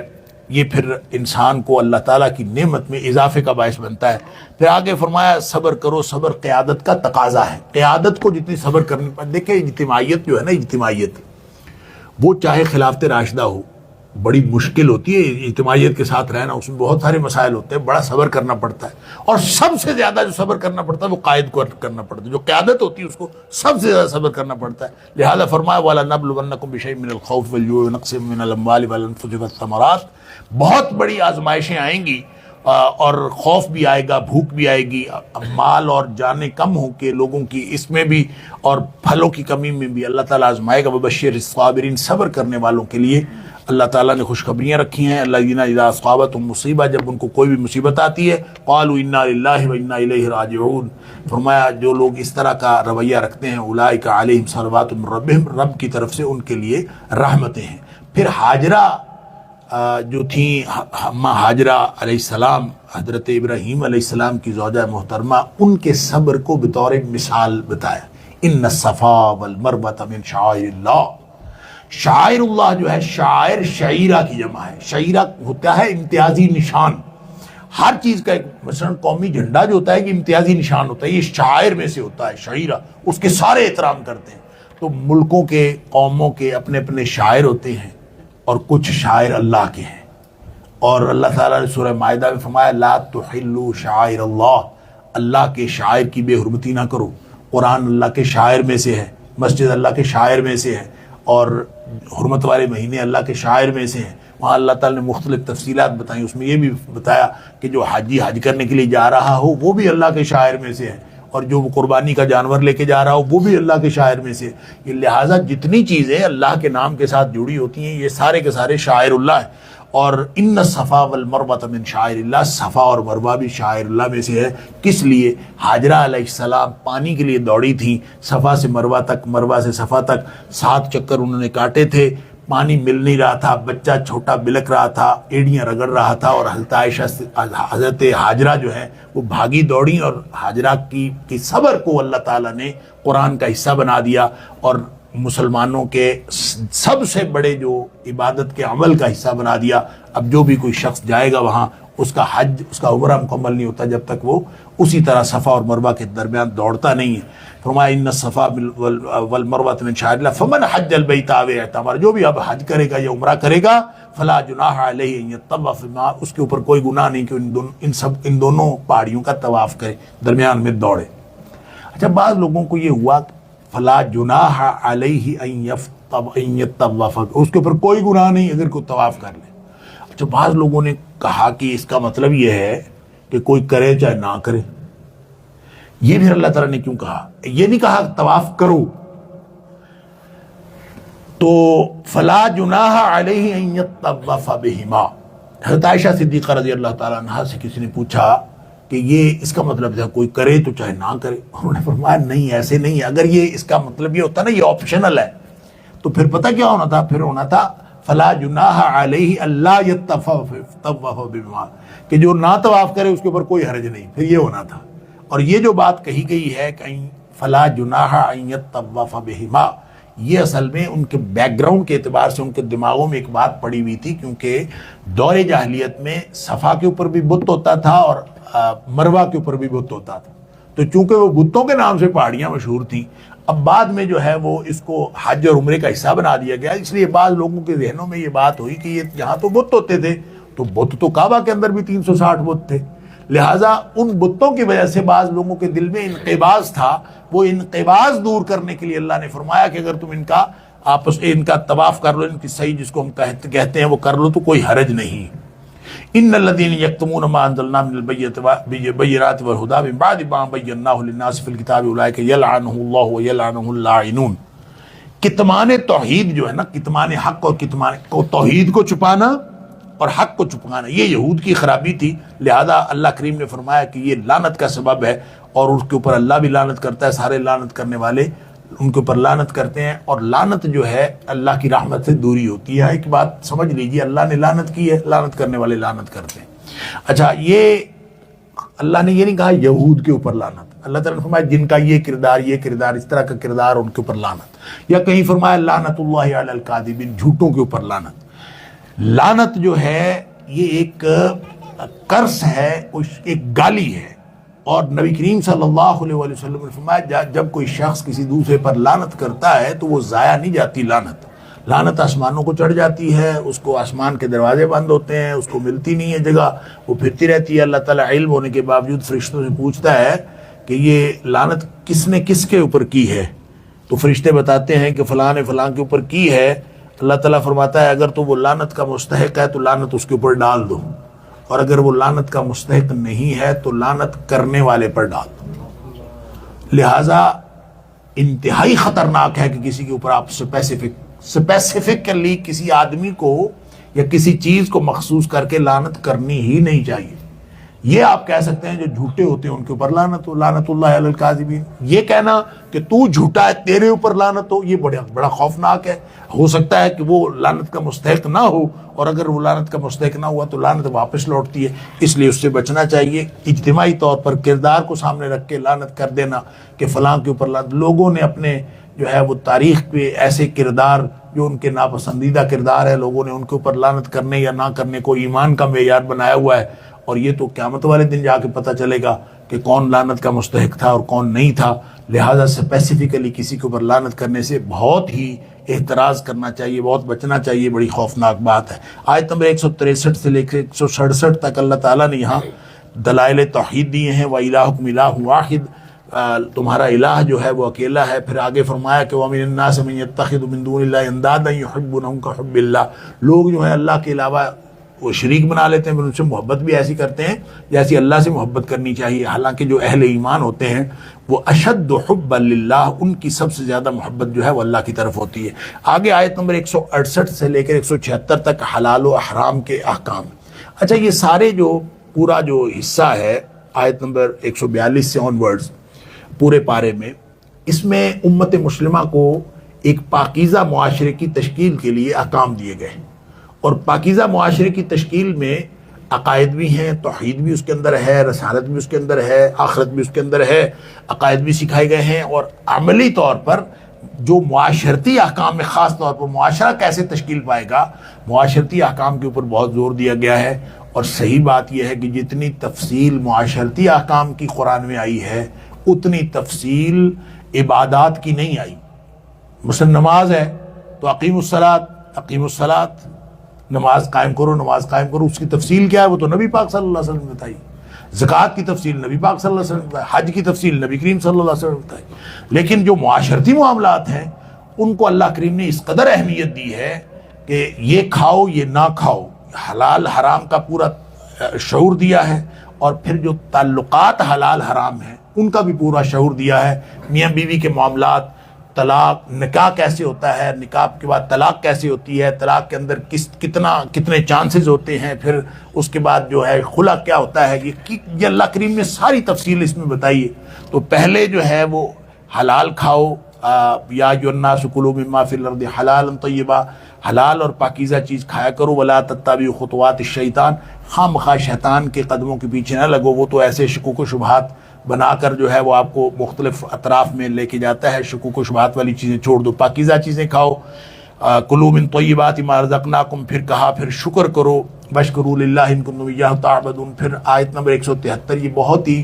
یہ پھر انسان کو اللہ تعالیٰ کی نعمت میں اضافے کا باعث بنتا ہے. پھر آگے فرمایا صبر کرو، صبر قیادت کا تقاضا ہے. قیادت کو جتنی صبر کرنی پڑے، دیکھیں اجتماعیت جو ہے نا، اجتماعیت وہ چاہے خلافت راشدہ ہو، بڑی مشکل ہوتی ہے اجتماعیت کے ساتھ رہنا، اس میں بہت سارے مسائل ہوتے ہیں، بڑا صبر کرنا پڑتا ہے، اور سب سے زیادہ جو صبر کرنا پڑتا ہے وہ قائد کو کرنا پڑتا ہے، جو قیادت ہوتی ہے اس کو سب سے زیادہ صبر کرنا پڑتا ہے۔ لہذا فرمایا وَلَنَبْلُوَنَّكُمْ بِشَيْءٍ مِّنَ الْخَوْفِ وَالْجُوعِ وَنَقْصٍ مِّنَ الْأَمْوَالِ وَالْأَنفُسِ وَالثَّمَرَاتِ، بہت بڑی آزمائشیں آئیں گی، اور خوف بھی آئے گا، بھوک بھی آئے گی، مال اور جانیں کم ہو کے لوگوں کی اس میں بھی، اور پھلوں کی کمی میں بھی اللہ تعالیٰ آزمائے گا۔ وَبَشِّرِ الصَّابِرِينَ، صبر کرنے والوں کے لیے اللہ تعالیٰ نے خوشخبریاں رکھی ہیں۔ الذین اذا اصابتهم مصیبہ، جب ان کو کوئی بھی مصیبت آتی ہے، قالوا انا للہ وانا الیہ راجعون، فرمایا جو لوگ اس طرح کا رویہ رکھتے ہیں اولئک علیہم صلوات من ربہم، رب کی طرف سے ان کے لیے رحمتیں ہیں۔ پھر ہاجرہ جو تھیں اماں ہاجرہ علیہ السلام، حضرت ابراہیم علیہ السلام کی زوجہ محترمہ، ان کے صبر کو بطور مثال بتایا۔ ان الصفا والمروۃ من شعائر اللہ، شاعر اللہ جو ہے، شاعر شعیرہ کی جمع ہے، شعیرہ ہوتا ہے امتیازی نشان، ہر چیز کا ایک، مثلا قومی جھنڈا جو ہوتا ہے یہ امتیازی نشان ہوتا ہے، یہ شاعر میں سے ہوتا ہے، شعیرہ، اس کے سارے احترام کرتے ہیں۔ تو ملکوں کے، قوموں کے اپنے اپنے شاعر ہوتے ہیں، اور کچھ شاعر اللہ کے ہیں، اور اللہ تعالیٰ نے سورہ مائدہ میں فرمایا لا تحلوا شعائر اللہ، اللہ کے شاعر کی بے حرمتی نہ کرو۔ قرآن اللہ کے شاعر میں سے ہے، مسجد اللہ کے شاعر میں سے ہے، اور حرمت والے مہینے اللہ کے شاعر میں سے ہیں۔ وہاں اللہ تعالیٰ نے مختلف تفصیلات بتائیں، اس میں یہ بھی بتایا کہ جو حاجی حج کرنے کے لیے جا رہا ہو وہ بھی اللہ کے شاعر میں سے ہے، اور جو قربانی کا جانور لے کے جا رہا ہو وہ بھی اللہ کے شاعر میں سے۔ یہ لہٰذا جتنی چیزیں اللہ کے نام کے ساتھ جڑی ہوتی ہیں یہ سارے کے سارے شاعر اللہ ہیں۔ اور ان الصفا والمروۃ من شاعر اللہ، صفا اور مروہ بھی شاعر اللہ میں سے ہے۔ کس لیے؟ ہاجرہ علیہ السلام پانی کے لیے دوڑی تھیں، صفا سے مروہ تک، مروہ سے صفا تک 7 چکر انہوں نے کاٹے تھے، پانی مل نہیں رہا تھا، بچہ چھوٹا بلک رہا تھا، ایڑیاں رگڑ رہا تھا، اور حضرت ہاجرہ جو ہے وہ بھاگی دوڑی، اور ہاجرہ کی صبر کو اللہ تعالیٰ نے قرآن کا حصہ بنا دیا، اور مسلمانوں کے سب سے بڑے جو عبادت کے عمل کا حصہ بنا دیا۔ اب جو بھی کوئی شخص جائے گا وہاں، اس کا حج، اس کا عمرہ مکمل نہیں ہوتا جب تک وہ اسی طرح صفا اور مروہ کے درمیان دوڑتا نہیں ہے۔ فرمایا ان الصفا والمروۃ من شعائر اللہ فمن حج البیت او اعتمر، جو بھی اب حج کرے گا یا عمرہ کرے گا، فلا جناح علیہ ان یطوف بہما، اس کے اوپر کوئی گناہ نہیں کہ ان دونوں پہاڑیوں کا طواف کرے، درمیان میں دوڑے۔ اچھا، بعض لوگوں کو یہ ہوا فلا جناح علیہ ان یطوف، اس کے اوپر کوئی گناہ نہیں اگر کوئی طواف کر لے۔ اچھا، بعض لوگوں نے کہا کہ اس کا مطلب یہ ہے کہ کوئی کرے چاہے نہ کرے۔ یہ پھر اللہ تعالیٰ نے کیوں کہا؟ یہ نہیں کہا طواف کرو، تو فلا جناح علیہ ان یطوف بہما۔ حضرت عائشہ صدیقہ رضی اللہ تعالیٰ عنہا سے کسی نے پوچھا کہ یہ اس کا مطلب ہے کوئی کرے تو چاہے نہ کرے؟ انہوں نے فرمایا نہیں، ایسے نہیں ہے۔ اگر یہ اس کا مطلب یہ ہوتا نا یہ آپشنل ہے، تو پھر پتہ کیا ہونا تھا؟ پھر ہونا تھا فلا جناح علیہ اللہ یطوف بہما، کہ جو نہ طواف کرے اس کے اوپر کوئی حرج نہیں، پھر یہ ہونا تھا۔ اور یہ جو بات کہی گئی ہے کہ فلا جناح ان یطوف بہما، یہ اصل میں ان کے بیک گراؤنڈ کے اعتبار سے ان کے دماغوں میں ایک بات پڑی ہوئی تھی، کیونکہ دور جاہلیت میں صفا کے اوپر بھی بت ہوتا تھا اور مروہ کے اوپر بھی بت ہوتا تھا، تو چونکہ وہ بتوں کے نام سے پہاڑیاں مشہور تھیں، اب بعد میں جو ہے وہ اس کو حج اور عمرے کا حصہ بنا دیا گیا۔ اس لیے بعض لوگوں کے ذہنوں میں یہ بات ہوئی کہ یہ یہاں تو بت ہوتے تھے، تو بت تو کعبہ کے اندر بھی 360 بت تھے، لہٰذا ان بتوں کی وجہ سے بعض لوگوں کے دل میں انقباض تھا، وہ انقباض دور کرنے کے لیے اللہ نے فرمایا کہ اگر تم ان کا طواف کر لو، ان کی صحیح جس کو ہم کہتے ہیں وہ کر لو تو کوئی حرج نہیں۔ ان الذین یکتمون ما انزلنا من البینات والہدی من بعد ما بیناہ للناس فی الکتاب اولئک یلعنهم اللہ ویلعنهم اللاعنون۔ کتمان توحید جو ہے نا، کتمان حق اور کتمان کو، توحید کو چھپانا اور حق کو چھپانا، یہ یہود کی خرابی تھی، لہذا اللہ کریم نے فرمایا کہ یہ لعنت کا سبب ہے، اور اس کے اوپر اللہ بھی لعنت کرتا ہے، سارے لعنت کرنے والے ان کے اوپر لعنت کرتے ہیں، اور لعنت جو ہے اللہ کی رحمت سے دوری ہوتی ہے۔ ایک بات سمجھ لیجیے، اللہ نے لعنت کی ہے، لعنت کرنے والے لعنت کرتے ہیں۔ اچھا، یہ اللہ نے یہ نہیں کہا یہود کے اوپر لعنت، اللہ تعالیٰ نے فرمایا جن کا یہ کردار اس طرح کا کردار ان کے اوپر لعنت، یا کہیں فرمایا لعنت اللہ علی الکاذبین، جھوٹوں کے اوپر لعنت۔ لعنت جو ہے یہ ایک کرس ہے، ایک گالی ہے، اور نبی کریم صلی اللہ علیہ وسلم نے فرمایا جب کوئی شخص کسی دوسرے پر لعنت کرتا ہے تو وہ ضائع نہیں جاتی لعنت، لعنت آسمانوں کو چڑھ جاتی ہے، اس کو آسمان کے دروازے بند ہوتے ہیں، اس کو ملتی نہیں ہے جگہ، وہ پھرتی رہتی ہے۔ اللہ تعالیٰ علم ہونے کے باوجود فرشتوں سے پوچھتا ہے کہ یہ لعنت کس نے کس کے اوپر کی ہے، تو فرشتے بتاتے ہیں کہ فلاں نے فلاں کے اوپر کی ہے۔ اللہ تعالیٰ فرماتا ہے اگر تو وہ لعنت کا مستحق ہے تو لعنت اس کے اوپر ڈال دو، اور اگر وہ لعنت کا مستحق نہیں ہے تو لعنت کرنے والے پر ڈال دو۔ لہٰذا انتہائی خطرناک ہے کہ کسی کے اوپر آپ اسپیسیفکلی کسی آدمی کو یا کسی چیز کو مخصوص کر کے لعنت کرنی ہی نہیں چاہیے۔ یہ آپ کہہ سکتے ہیں جو جھوٹے ہوتے ہیں ان کے اوپر لعنت ہو، لعنت اللہ علی الکاذبین۔ یہ کہنا کہ تو جھوٹا ہے تیرے اوپر لعنت ہو، یہ بڑا خوفناک ہے۔ ہو سکتا ہے کہ وہ لعنت کا مستحق نہ ہو، اور اگر وہ لعنت کا مستحق نہ ہوا تو لعنت واپس لوٹتی ہے، اس لیے اس سے بچنا چاہیے۔ اجتماعی طور پر کردار کو سامنے رکھ کے لعنت کر دینا کہ فلاں کے اوپر لعنت، لوگوں نے اپنے جو ہے وہ تاریخ پہ ایسے کردار جو ان کے ناپسندیدہ کردار ہے، لوگوں نے ان کے اوپر لعنت کرنے یا نہ کرنے کو ایمان کا معیار بنایا ہوا ہے، اور یہ تو قیامت والے دن جا کے پتہ چلے گا کہ کون لعنت کا مستحق تھا اور کون نہیں تھا۔ لہٰذا اسپیسیفکلی کسی کے اوپر لعنت کرنے سے بہت ہی احتراز کرنا چاہیے، بہت بچنا چاہیے، بڑی خوفناک بات ہے۔ آیت نمبر 163 سے لے کے 167 تک اللہ تعالیٰ نے یہاں دلائل توحید دیے ہیں۔ وَإِلَٰهُكُمْ إِلَٰهٌ وَاحِدٌ، تمہارا الہ جو ہے وہ اکیلا ہے۔ پھر آگے فرمایا کہ وَمِنَ النَّاسِ مَن يَتَّخِذُ مِن دُونِ اللَّهِ أَندَادًا يُحِبُّونَهُمْ كَحُبِّ اللَّهِ، لوگ جو ہے اللہ کے علاوہ وہ شریک بنا لیتے ہیں، پھر ان سے محبت بھی ایسی کرتے ہیں جیسی اللہ سے محبت کرنی چاہیے۔ حالانکہ جو اہل ایمان ہوتے ہیں وہ اشد حب للہ، ان کی سب سے زیادہ محبت جو ہے وہ اللہ کی طرف ہوتی ہے۔ آگے آیت نمبر 168 سے لے کر 176 تک حلال و حرام کے احکام۔ اچھا، یہ سارے جو پورا جو حصہ ہے آیت نمبر 142 سے آن ورڈز پورے پارے میں، اس میں امت مسلمہ کو ایک پاکیزہ معاشرے کی تشکیل کے لیے احکام دیے گئے، اور پاکیزہ معاشرے کی تشکیل میں عقائد بھی ہیں، توحید بھی اس کے اندر ہے، رسالت بھی اس کے اندر ہے، آخرت بھی اس کے اندر ہے، عقائد بھی سکھائے گئے ہیں، اور عملی طور پر جو معاشرتی احکام میں خاص طور پر معاشرہ کیسے تشکیل پائے گا، معاشرتی احکام کے اوپر بہت زور دیا گیا ہے۔ اور صحیح بات یہ ہے کہ جتنی تفصیل معاشرتی احکام کی قرآن میں آئی ہے اتنی تفصیل عبادات کی نہیں آئی۔ مثلا نماز ہے تو اقیم الصلاۃ، نماز قائم کرو، نماز قائم کرو، اس کی تفصیل کیا ہے وہ تو نبی پاک صلی اللہ علیہ وسلم نے بتائی۔ زکوٰۃ کی تفصیل نبی پاک صلی اللہ علیہ وسلم نے بتائی، حج کی تفصیل نبی کریم صلی اللہ علیہ وسلم نے بتائی۔ لیکن جو معاشرتی معاملات ہیں ان کو اللہ کریم نے اس قدر اہمیت دی ہے کہ یہ کھاؤ یہ نہ کھاؤ، حلال حرام کا پورا شعور دیا ہے، اور پھر جو تعلقات حلال حرام ہیں ان کا بھی پورا شعور دیا ہے۔ میاں بیوی کے معاملات، طلاق، نکاح کیسے ہوتا ہے، نکاح کے بعد طلاق کیسے ہوتی ہے، طلاق کے اندر کتنے چانسز ہوتے ہیں، پھر اس کے بعد جو ہے خلا کیا ہوتا ہے، یہ اللہ کریم نے ساری تفصیل اس میں بتائی ہے۔ تو پہلے جو ہے وہ حلال کھاؤ، یا ایھا الناس کلوا مما فی الارض حلالا طیبا، حلال اور پاکیزہ چیز کھایا کرو، ولا تتبعوا خطوات الشیطان، خام خواہ شیطان کے قدموں کے پیچھے نہ لگو، وہ تو ایسے شکوک و شبہات بنا کر جو ہے وہ آپ کو مختلف اطراف میں لے کے جاتا ہے۔ شکوک و شبہات والی چیزیں چھوڑ دو، پاکیزہ چیزیں کھاؤ۔ کلوا من طیبات ما رزقناکم، پھر کہا پھر شکر کرو، واشکروا للہ ان کنتم ایاہ تعبدون۔ پھر آیت نمبر 173، یہ بہت ہی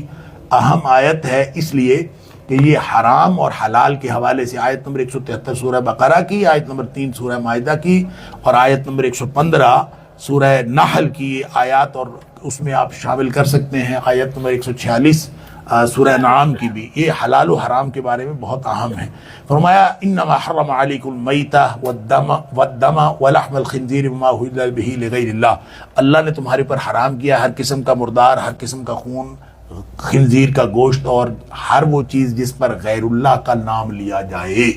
اہم آیت ہے، اس لیے کہ یہ حرام اور حلال کے حوالے سے آیت نمبر 173 سورہ بقرہ کی، آیت نمبر 3 سورہ مائدہ کی، اور آیت نمبر 115 سورہ نحل کی آیات، اور اس میں آپ شامل کر سکتے ہیں آیت نمبر 146 سورہ انعام کی بھی، یہ حلال و حرام کے بارے میں بہت اہم ہے۔ فرمایا انما حرم علیکم المیتہ والدم ولحم الخنزیر وما اہل بہ لغیر اللہ، اللہ نے تمہارے پر حرام کیا ہر قسم کا مردار، ہر قسم کا خون، خنزیر کا گوشت، اور ہر وہ چیز جس پر غیر اللہ کا نام لیا جائے۔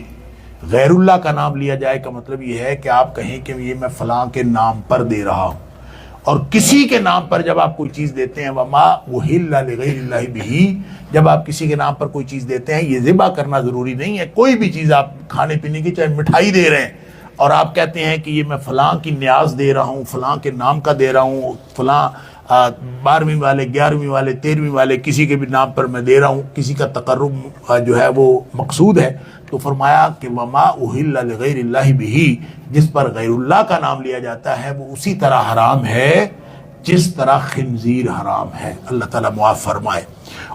غیر اللہ کا نام لیا جائے کا مطلب یہ ہے کہ آپ کہیں کہ یہ میں فلاں کے نام پر دے رہا ہوں، اور کسی کے نام پر جب آپ کوئی چیز دیتے ہیں، وما اہل لغیر اللہ بہ، جب آپ کسی کے نام پر کوئی چیز دیتے ہیں، یہ ذبح کرنا ضروری نہیں ہے، کوئی بھی چیز آپ کھانے پینے کی، چاہے مٹھائی دے رہے ہیں اور آپ کہتے ہیں کہ یہ میں فلاں کی نیاز دے رہا ہوں، فلاں کے نام کا دے رہا ہوں، فلاں 12ویں والے 11ویں والے 13ویں والے کسی کے بھی نام پر میں دے رہا ہوں، کسی کا تقرب جو ہے وہ مقصود ہے، تو فرمایا کہ وما اہل لغیر اللہ بہ، جس پر غیر اللہ کا نام لیا جاتا ہے وہ اسی طرح حرام ہے جس طرح خنزیر حرام ہے، اللہ تعالیٰ معاف فرمائے۔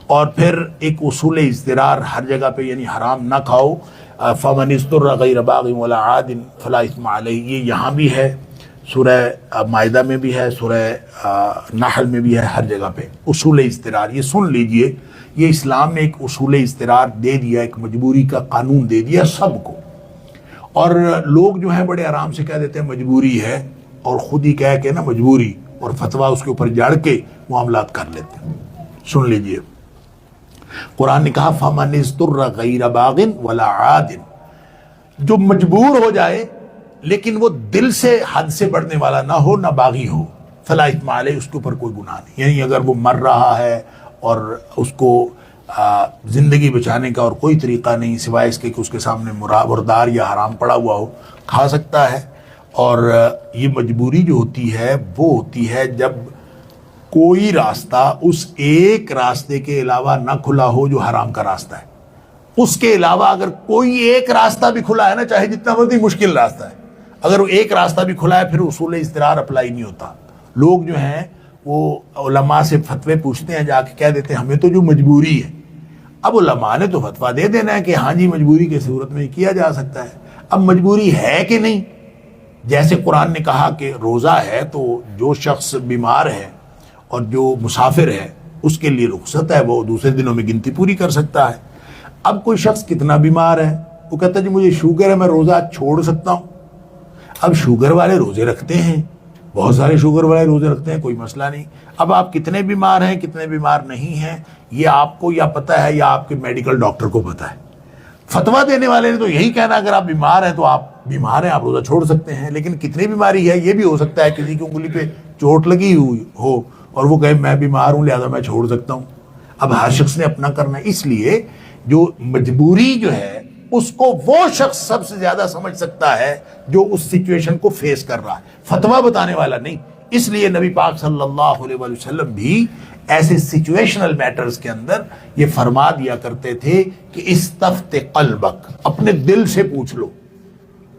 اور پھر ایک اصول اضطرار ہر جگہ پہ، یعنی حرام نہ کھاؤ، فمن اضطر غیر باغ ولا عاد فلا اثم علیہ، یہ یہاں بھی ہے، سورہ مائدہ میں بھی ہے، سورہ نحل میں بھی ہے، ہر جگہ پہ اصول اضطرار. یہ سن لیجئے، یہ اسلام نے ایک اصول اضطرار دے دیا، ایک مجبوری کا قانون دے دیا سب کو. اور لوگ جو ہیں بڑے آرام سے کہہ دیتے ہیں مجبوری ہے، اور خود ہی کہہ کے نا مجبوری اور فتویٰ اس کے اوپر جڑ کے معاملات کر لیتے ہیں. سن لیجئے، قرآن نے کہا فَمَنِ اضْطُرَّ غَيْرَ بَاغٍ وَلَا عَادٍ، جو مجبور ہو جائے لیکن وہ دل سے حد سے بڑھنے والا نہ ہو، نہ باغی ہو، فلا اثم علیہ، اس کے اوپر کوئی گناہ نہیں. یعنی اگر وہ مر رہا ہے اور اس کو زندگی بچانے کا اور کوئی طریقہ نہیں سوائے اس کے کہ اس کے سامنے مردار یا حرام پڑا ہوا ہو، کھا سکتا ہے. اور یہ مجبوری جو ہوتی ہے وہ ہوتی ہے جب کوئی راستہ اس ایک راستے کے علاوہ نہ کھلا ہو جو حرام کا راستہ ہے. اس کے علاوہ اگر کوئی ایک راستہ بھی کھلا ہے نا، چاہے جتنا مرضی مشکل راستہ ہے، اگر وہ ایک راستہ بھی کھلا ہے پھر اصول اضطرار اپلائی نہیں ہوتا. لوگ جو ہیں وہ علماء سے فتوے پوچھتے ہیں، جا کے کہہ دیتے ہیں ہمیں تو جو مجبوری ہے. اب علماء نے تو فتویٰ دے دینا ہے کہ ہاں جی مجبوری کی صورت میں کیا جا سکتا ہے. اب مجبوری ہے کہ نہیں؟ جیسے قرآن نے کہا کہ روزہ ہے تو جو شخص بیمار ہے اور جو مسافر ہے اس کے لیے رخصت ہے، وہ دوسرے دنوں میں گنتی پوری کر سکتا ہے. اب کوئی شخص کتنا بیمار ہے، وہ کہتا ہے جی مجھے شوگر ہے، میں روزہ چھوڑ سکتا ہوں. اب شوگر والے روزے رکھتے ہیں، بہت سارے شوگر والے روزے رکھتے ہیں، کوئی مسئلہ نہیں. اب آپ کتنے بیمار ہیں کتنے بیمار نہیں ہیں یہ آپ کو یا پتہ ہے یا آپ کے میڈیکل ڈاکٹر کو پتہ ہے. فتویٰ دینے والے نے تو یہی کہنا اگر آپ بیمار ہیں تو آپ بیمار ہیں، آپ روزہ چھوڑ سکتے ہیں. لیکن کتنی بیماری ہے یہ بھی ہو سکتا ہے، کسی کی انگلی پہ چوٹ لگی ہوئی ہو اور وہ کہے میں بیمار ہوں لہذا میں چھوڑ سکتا ہوں. اب ہر شخص نے اپنا کرنا ہے. اس لیے جو مجبوری جو ہے اس کو وہ شخص سب سے زیادہ سمجھ سکتا ہے جو اس سچویشن کو فیس کر رہا ہے، فتویٰ بتانے والا نہیں. اس لیے نبی پاک صلی اللہ علیہ وآلہ وسلم بھی ایسے سچویشنل میٹرز کے اندر یہ فرما دیا کرتے تھے کہ استفت قلبک، اپنے دل سے پوچھ لو.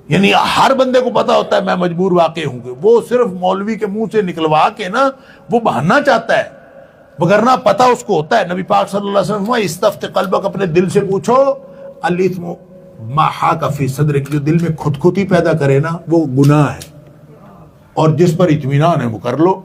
یعنی ہر بندے کو پتا ہوتا ہے میں مجبور واقع ہوں گے، وہ صرف مولوی کے منہ سے نکلوا کے نا وہ بہانا چاہتا ہے، مگرنہ پتہ اس کو ہوتا ہے. نبی پاک صلی اللہ علیہ وسلم استفت قلبک، اپنے دل سے پوچھو. الاثم ما حاک فی صدرک، جو دل میں خودخوتی پیدا کرے نا وہ گناہ ہے، اور جس پر اطمینان ہے وہ کر لو.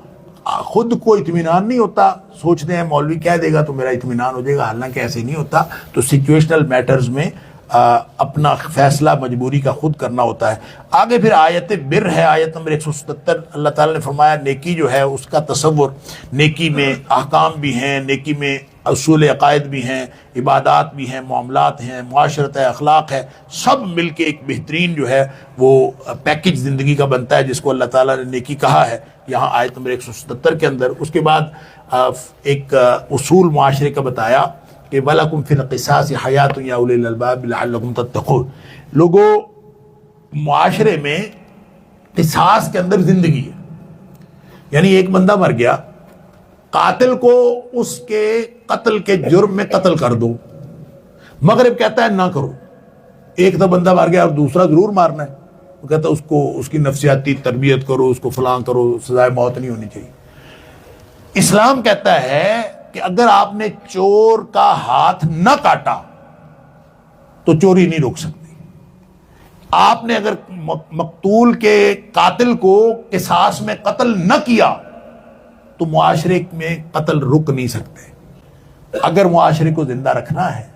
خود کو اطمینان نہیں ہوتا، سوچتے ہیں مولوی کہہ دے گا تو میرا اطمینان ہو جائے گا، حالانکہ ایسے نہیں ہوتا. تو سچویشنل میٹرز میں اپنا فیصلہ مجبوری کا خود کرنا ہوتا ہے. آگے پھر آیت بر ہے، آیت نمبر 177. اللہ تعالیٰ نے فرمایا نیکی جو ہے اس کا تصور، نیکی میں احکام بھی ہیں، نیکی میں اصول عقائد بھی ہیں، عبادات بھی ہیں، معاملات ہیں، معاشرت ہے، اخلاق ہے، سب مل کے ایک بہترین جو ہے وہ پیکج زندگی کا بنتا ہے جس کو اللہ تعالیٰ نے نیکی کہا ہے یہاں آیت نمبر 177 کے اندر. اس کے بعد ایک اصول معاشرے کا بتایا کہ وَلَكُمْ فِي الْقِصَاصِ حَيَاةٌ يَا أُولِي الْأَلْبَابِ لَعَلَّكُمْ تَتَّقُونَ. لوگوں معاشرے میں قصاص کے اندر زندگی ہے. یعنی ایک بندہ مر گیا، قاتل کو اس کے قتل کے جرم میں قتل کر دو. مغرب کہتا ہے نہ کرو. ایک تو بندہ مر گیا اور دوسرا ضرور مارنا ہے، وہ کہتا ہے اس کو اس کی نفسیاتی تربیت کرو، اس کو فلاں کرو، سزائے موت نہیں ہونی چاہیے. اسلام کہتا ہے کہ اگر آپ نے چور کا ہاتھ نہ کاٹا تو چوری نہیں روک سکتی. آپ نے اگر مقتول کے قاتل کو قصاص میں قتل نہ کیا تو معاشرے میں قتل رک نہیں سکتے. اگر معاشرے کو زندہ رکھنا ہے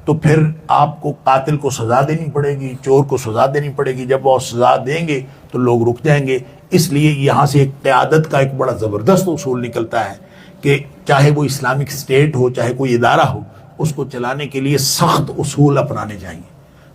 تو پھر آپ کو قاتل کو سزا دینی پڑے گی، چور کو سزا دینی پڑے گی. جب وہ سزا دیں گے تو لوگ رک جائیں گے. اس لیے یہاں سے ایک قیادت کا ایک بڑا زبردست اصول نکلتا ہے کہ چاہے وہ اسلامک اسٹیٹ ہو، چاہے کوئی ادارہ ہو، اس کو چلانے کے لیے سخت اصول اپنانے چاہیے.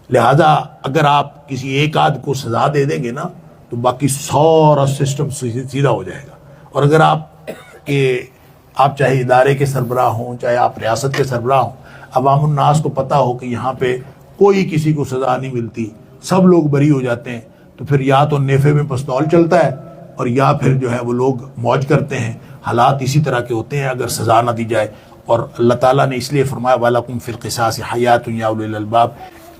لہذا اگر آپ کسی ایک آدھ کو سزا دے دیں گے نا تو باقی سارا سسٹم سیدھا ہو جائے گا. اور اگر آپ چاہے ادارے کے سربراہ ہوں، چاہے آپ ریاست کے سربراہ ہوں، عوام الناس کو پتہ ہو کہ یہاں پہ کوئی کسی کو سزا نہیں ملتی، سب لوگ بری ہو جاتے ہیں، تو پھر یا تو نیفے میں پستول چلتا ہے اور یا پھر جو ہے وہ لوگ موج کرتے ہیں. حالات اسی طرح کے ہوتے ہیں اگر سزا نہ دی جائے. اور اللہ تعالیٰ نے اس لیے فرمایا وَلَكُمْ فِي الْقِصَاصِ حَيَاةٌ يَا أُولِي الْأَلْبَابِ،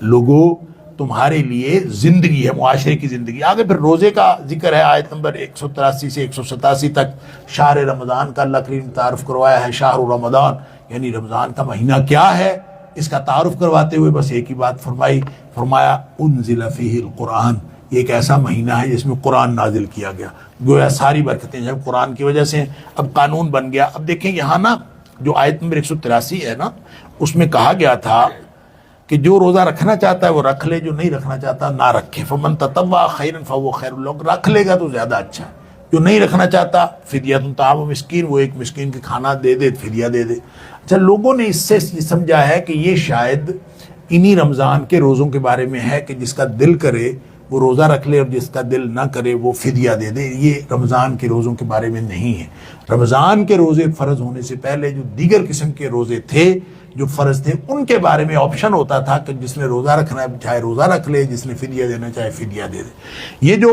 لوگوں تمہارے لیے زندگی ہے، معاشرے کی زندگی. آگے پھر روزے کا ذکر ہے، آیت نمبر 183 سے 187 تک. شہر رمضان کا اللہ کریم تعارف کروایا ہے. شہر رمضان یعنی رمضان کا مہینہ کیا ہے، اس کا تعارف کرواتے ہوئے بس ایک ہی بات فرمائی، فرمایا انزل فیہ القرآن، یہ ایک ایسا مہینہ ہے جس میں قرآن نازل کیا گیا، گویا ساری برکتیں جب قرآن کی وجہ سے اب قانون بن گیا۔ اب دیکھیں یہاں نا جو آیت نمبر 183 ہے نا، اس میں کہا گیا تھا کہ جو روزہ رکھنا چاہتا ہے وہ رکھ لے، جو نہیں رکھنا چاہتا نہ رکھے، فمن تطوع خیرا فہو خیر لہ، رکھ لے گا تو زیادہ اچھا ہے، جو نہیں رکھنا چاہتا فدیہ طعام مسکین، وہ ایک مسکین کے کھانا دے دے، فدیہ دے دے۔ اچھا لوگوں نے اس سے یہ سمجھا ہے کہ یہ شاید انہی رمضان کے روزوں کے بارے میں ہے کہ جس کا دل کرے وہ روزہ رکھ لے اور جس کا دل نہ کرے وہ فدیہ دے دے، یہ رمضان کے روزوں کے بارے میں نہیں ہے۔ رمضان کے روزے فرض ہونے سے پہلے جو دیگر قسم کے روزے تھے جو فرض تھے، ان کے بارے میں آپشن ہوتا تھا کہ جس نے روزہ رکھنا ہے چاہے روزہ رکھ لے، جس نے فدیہ دینا چاہے فدیہ دے دے۔ یہ جو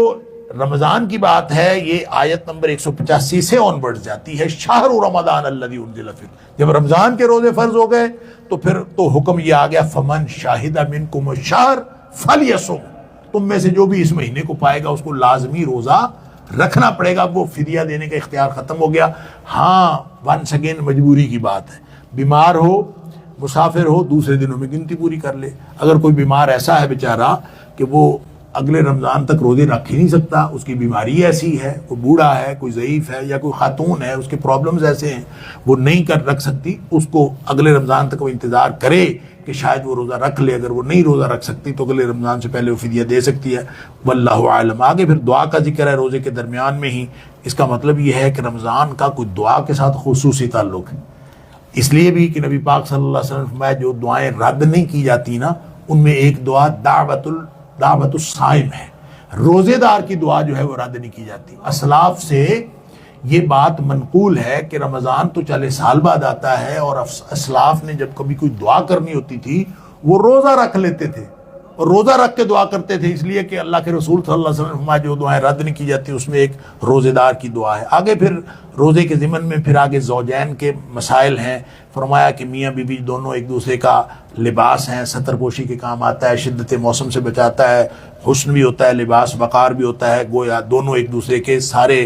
رمضان کی بات ہے یہ آیت نمبر 185 سے آن ورڈ جاتی ہے، شہر رمضان الذی انزل فیہ، جب رمضان کے روزے فرض ہو گئے تو پھر تو حکم یہ آ گیا فمن شاہد منکم الشہر فلیصم، تم میں سے جو بھی اس مہینے کو پائے گا اس کو لازمی روزہ رکھنا پڑے گا۔ وہ فدیہ دینے کا اختیار ختم ہو گیا۔ ہاں ونس اگین مجبوری کی بات ہے، بیمار ہو مسافر ہو دوسرے دنوں میں گنتی پوری کر لے۔ اگر کوئی بیمار ایسا ہے بیچارہ کہ وہ اگلے رمضان تک روزے رکھ ہی نہیں سکتا، اس کی بیماری ایسی ہے، کوئی بوڑھا ہے، کوئی ضعیف ہے یا کوئی خاتون ہے، اس کے پرابلمز ایسے ہیں وہ نہیں کر رکھ سکتی، اس کو اگلے رمضان تک وہ انتظار کرے کہ شاید وہ روزہ رکھ لے۔ اگر وہ نہیں روزہ رکھ سکتی تو اگلے رمضان سے پہلے وہ فدیہ دے سکتی ہے، واللہ عالم۔ آگے پھر دعا کا ذکر ہے روزے کے درمیان میں ہی، اس کا مطلب یہ ہے کہ رمضان کا کوئی دعا کے ساتھ خصوصی تعلق ہے، اس لیے بھی کہ نبی پاک صلی اللہ علیہ وسلم نے فرمایا جو دعائیں رد نہیں کی جاتی نا ان میں ایک دعا دعوت الصائم ہے، روزے دار کی دعا جو ہے وہ رد نہیں کی جاتی۔ اسلاف سے یہ بات منقول ہے کہ رمضان تو چلے سال بعد آتا ہے، اور اسلاف نے جب کبھی کوئی دعا کرنی ہوتی تھی وہ روزہ رکھ لیتے تھے اور روزہ رکھ کے دعا کرتے تھے، اس لیے کہ اللہ کے رسول صلی اللہ علیہ وسلم نے فرمایا جو دعائیں رد نہیں کی جاتی اس میں ایک روزے دار کی دعا ہے۔ آگے پھر روزے کے ضمن میں پھر آگے زوجین کے مسائل ہیں، فرمایا کہ میاں بیوی دونوں ایک دوسرے کا لباس ہیں، ستر پوشی کے کام آتا ہے، شدت موسم سے بچاتا ہے، حسن بھی ہوتا ہے، لباس وقار بھی ہوتا ہے، گویا دونوں ایک دوسرے کے سارے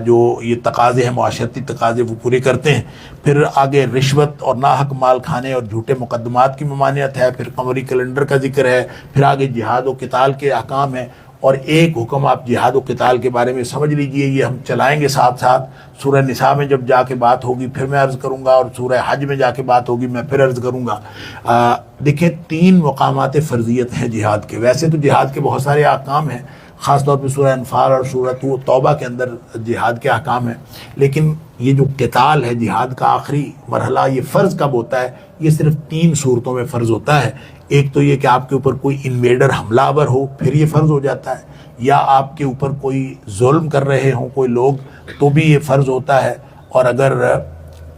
جو یہ تقاضے ہیں معاشرتی تقاضے وہ پورے کرتے ہیں۔ پھر آگے رشوت اور ناحق مال کھانے اور جھوٹے مقدمات کی ممانعت ہے، پھر قمری کیلنڈر کا ذکر ہے، پھر آگے جہاد و قتال کے احکام ہیں۔ اور ایک حکم آپ جہاد و قتال کے بارے میں سمجھ لیجئے، یہ ہم چلائیں گے ساتھ ساتھ، سورہ نساء میں جب جا کے بات ہوگی پھر میں عرض کروں گا، اور سورہ حج میں جا کے بات ہوگی میں پھر عرض کروں گا۔ دیکھیں 3 مقامات فرضیت ہیں جہاد کے، ویسے تو جہاد کے بہت سارے احکام ہیں، خاص طور پہ سورہ انفال اور سورہ توبہ کے اندر جہاد کے احکام ہیں، لیکن یہ جو قتال ہے جہاد کا آخری مرحلہ یہ فرض کب ہوتا ہے؟ یہ صرف 3 صورتوں میں فرض ہوتا ہے۔ ایک تو یہ کہ آپ کے اوپر کوئی انویڈر حملہ آور ہو، پھر یہ فرض ہو جاتا ہے، یا آپ کے اوپر کوئی ظلم کر رہے ہوں کوئی لوگ تو بھی یہ فرض ہوتا ہے، اور اگر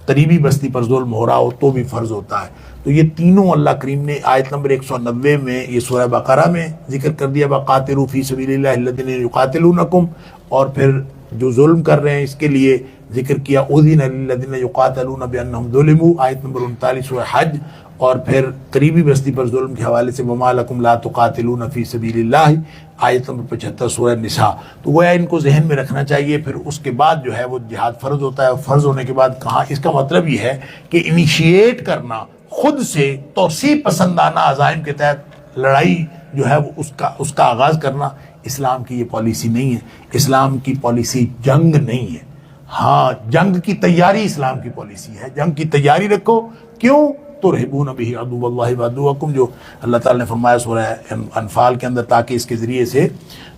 قریبی بستی پر ظلم ہو رہا ہو تو بھی فرض ہوتا ہے۔ تو یہ تینوں اللہ کریم نے آیت نمبر 190 میں یہ سورہ بقرہ میں ذکر کر دیا، وَقَاتِلُوا فِي سَبِيلِ اللَّهِ الَّذِينَ يُقَاتِلُونَكُمْ، اور پھر جو ظلم کر رہے ہیں اس کے لیے ذکر کیا اُذِنَ لِلَّذِينَ يُقَاتَلُونَ بِأَنَّهُمْ ظُلِمُوا، آیت نمبر 39 سورہ حج، اور پھر قریبی بستی پر ظلم کے حوالے سے وَمَا لَكُمْ لَا تُقَاتِلُونَ فِي سَبِيلِ اللَّهِ، آیت نمبر 75 سورہ نساء۔ تو گویا ان کو ذہن میں رکھنا چاہیے۔ پھر اس کے بعد جو ہے وہ جہاد فرض ہوتا ہے، فرض ہونے کے بعد کہاں، اس کا مطلب یہ ہے کہ انیشیٹ کرنا، خود سے توسیع پسندانہ عزائم کے تحت لڑائی جو ہے وہ اس کا آغاز کرنا اسلام کی یہ پالیسی نہیں ہے۔ اسلام کی پالیسی جنگ نہیں ہے، ہاں جنگ کی تیاری اسلام کی پالیسی ہے، جنگ کی تیاری رکھو۔ کیوں؟ ترہبون بہ عدو اللہ وعدوکم، جو اللہ تعالیٰ نے فرمایا سورہ انفال کے اندر، تاکہ اس کے ذریعے سے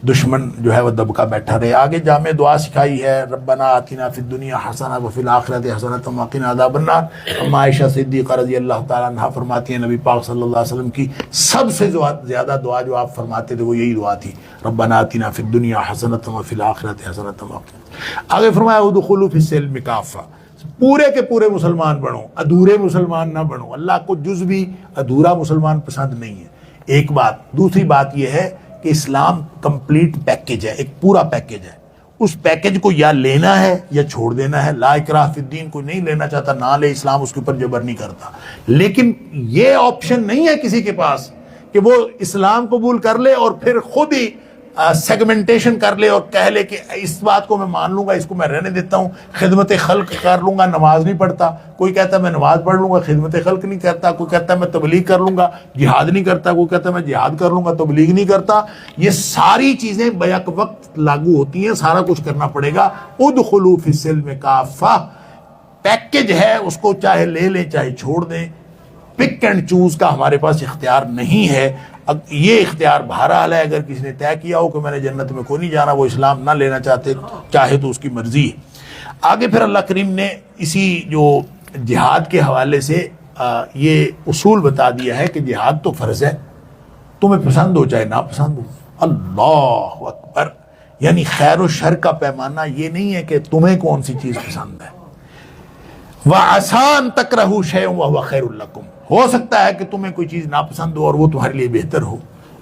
دشمن جو ہے وہ دبکا بیٹھا رہے۔ آگے جامع دعا سکھائی ہے، ربنا آتنا فی الدنیا حسنہ وفی الآخرۃ حسنۃ وقنا عذاب النار۔ اما عائشہ صدیقہ رضی اللہ تعالیٰ عنہا فرماتی ہیں نبی پاک صلی اللہ علیہ وسلم کی سب سے زیادہ دعا جو آپ فرماتے تھے وہ یہی دعا تھی، ربنا آتنا فی الدنیا حسنۃ وفی الآخرۃ حسنۃ وقنا۔ آگے فرمایا ادخلوا فی السلم کافہ، پورے کے پورے مسلمان بنو، ادھورے مسلمان نہ بنو۔ اللہ کو جز بھی ادھورا مسلمان پسند نہیں ہے، ایک بات۔ دوسری بات یہ ہے کہ اسلام کمپلیٹ پیکج ہے، ایک پورا پیکج ہے، اس پیکج کو یا لینا ہے یا چھوڑ دینا ہے۔ لا اکراہ فی الدین، کوئی نہیں لینا چاہتا نہ لے، اسلام اس کے اوپر جبر نہیں کرتا، لیکن یہ آپشن نہیں ہے کسی کے پاس کہ وہ اسلام قبول کر لے اور پھر خود ہی سیگمنٹیشن کر لے اور کہہ لے کہ اس بات کو میں مان لوں گا، اس کو میں رہنے دیتا ہوں، خدمت خلق کر لوں گا، نماز نہیں پڑھتا، کوئی کہتا ہے میں نماز پڑھ لوں گا خدمت خلق نہیں کرتا، کوئی کہتا ہے میں تبلیغ کر لوں گا جہاد نہیں کرتا، کوئی کہتا ہے میں جہاد کر لوں گا تبلیغ نہیں کرتا، یہ ساری چیزیں بیک وقت لاگو ہوتی ہیں، سارا کچھ کرنا پڑے گا۔ ادخلوا فی السلم کافہ، پیکج ہے، اس کو چاہے لے لیں چاہے چھوڑ دیں، پک اینڈ چوز کا ہمارے پاس اختیار نہیں ہے۔ اب یہ اختیار بہرحال ہے، اگر کسی نے طے کیا ہو کہ میں نے جنت میں کوئی نہیں جانا، وہ اسلام نہ لینا چاہے تو اس کی مرضی ہے۔ آگے پھر اللہ کریم نے اسی جو جہاد کے حوالے سے یہ اصول بتا دیا ہے کہ جہاد تو فرض ہے، تمہیں پسند ہو چاہے نہ پسند ہو۔ اللہ اکبر، یعنی خیر و شر کا پیمانہ یہ نہیں ہے کہ تمہیں کون سی چیز پسند ہے۔ وَعَسَىٰ أَن تَكْرَهُوا شَيْئًا وَهُوَ خَيْرٌ لَكُمْ، ہو سکتا ہے کہ تمہیں کوئی چیز ناپسند ہو اور وہ تمہارے لیے بہتر ہو،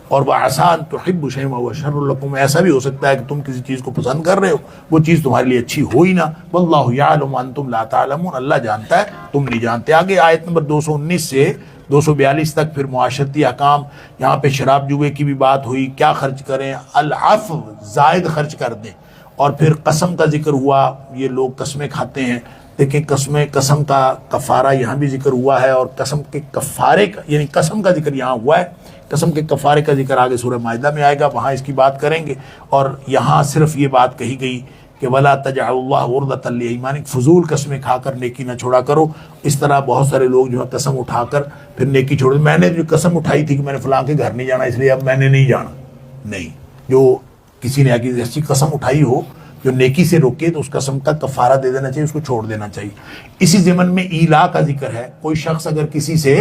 اور وَعَسَىٰ أَن تُحِبُّوا شَيْئًا وَهُوَ شَرٌّ لَكُمْ، ایسا بھی ہو سکتا ہے کہ تم کسی چیز کو پسند کر رہے ہو وہ چیز تمہارے لیے اچھی ہو ہی نہ۔ وَاللَّهُ يَعْلَمُ وَأَنتُمْ لَا تَعْلَمُونَ، اللہ جانتا ہے تم نہیں جانتے۔ آگے آیت نمبر 219 سے 242 تک پھر معاشرتی احکام، یہاں پہ شراب جوئے کی بھی بات ہوئی، کیا خرچ کریں، العفو، زائد خرچ کر دیں، اور پھر قسم کا ذکر ہوا، یہ لوگ قسمیں کھاتے ہیں، دیکھیں قسم کا کفارہ یہاں بھی ذکر ہوا ہے، اور قسم کے کفارے کا، یعنی قسم کا ذکر یہاں ہوا ہے، قسم کے کفارے کا ذکر آگے سورہ مائدہ میں آئے گا، وہاں اس کی بات کریں گے، اور یہاں صرف یہ بات کہی گئی کہ وَلَا تَجْعَلُوا اللَّهَ عُرْضَةً لِأَيْمَانِكُمْ، فضول قسمیں کھا کر نیکی نہ چھوڑا کرو۔ اس طرح بہت سارے لوگ جو ہے قسم اٹھا کر پھر نیکی چھوڑ، میں نے جو قسم اٹھائی تھی کہ میں نے فلاں کے گھر نہیں جانا اس لیے اب میں نے نہیں جانا، نہیں، جو کسی نے ایسی قسم اٹھائی ہو جو نیکی سے روکے تو اس قسم کا کفارہ دے دینا چاہیے، اس کو چھوڑ دینا چاہیے۔ اسی ضمن میں ایلا کا ذکر ہے، کوئی شخص اگر کسی سے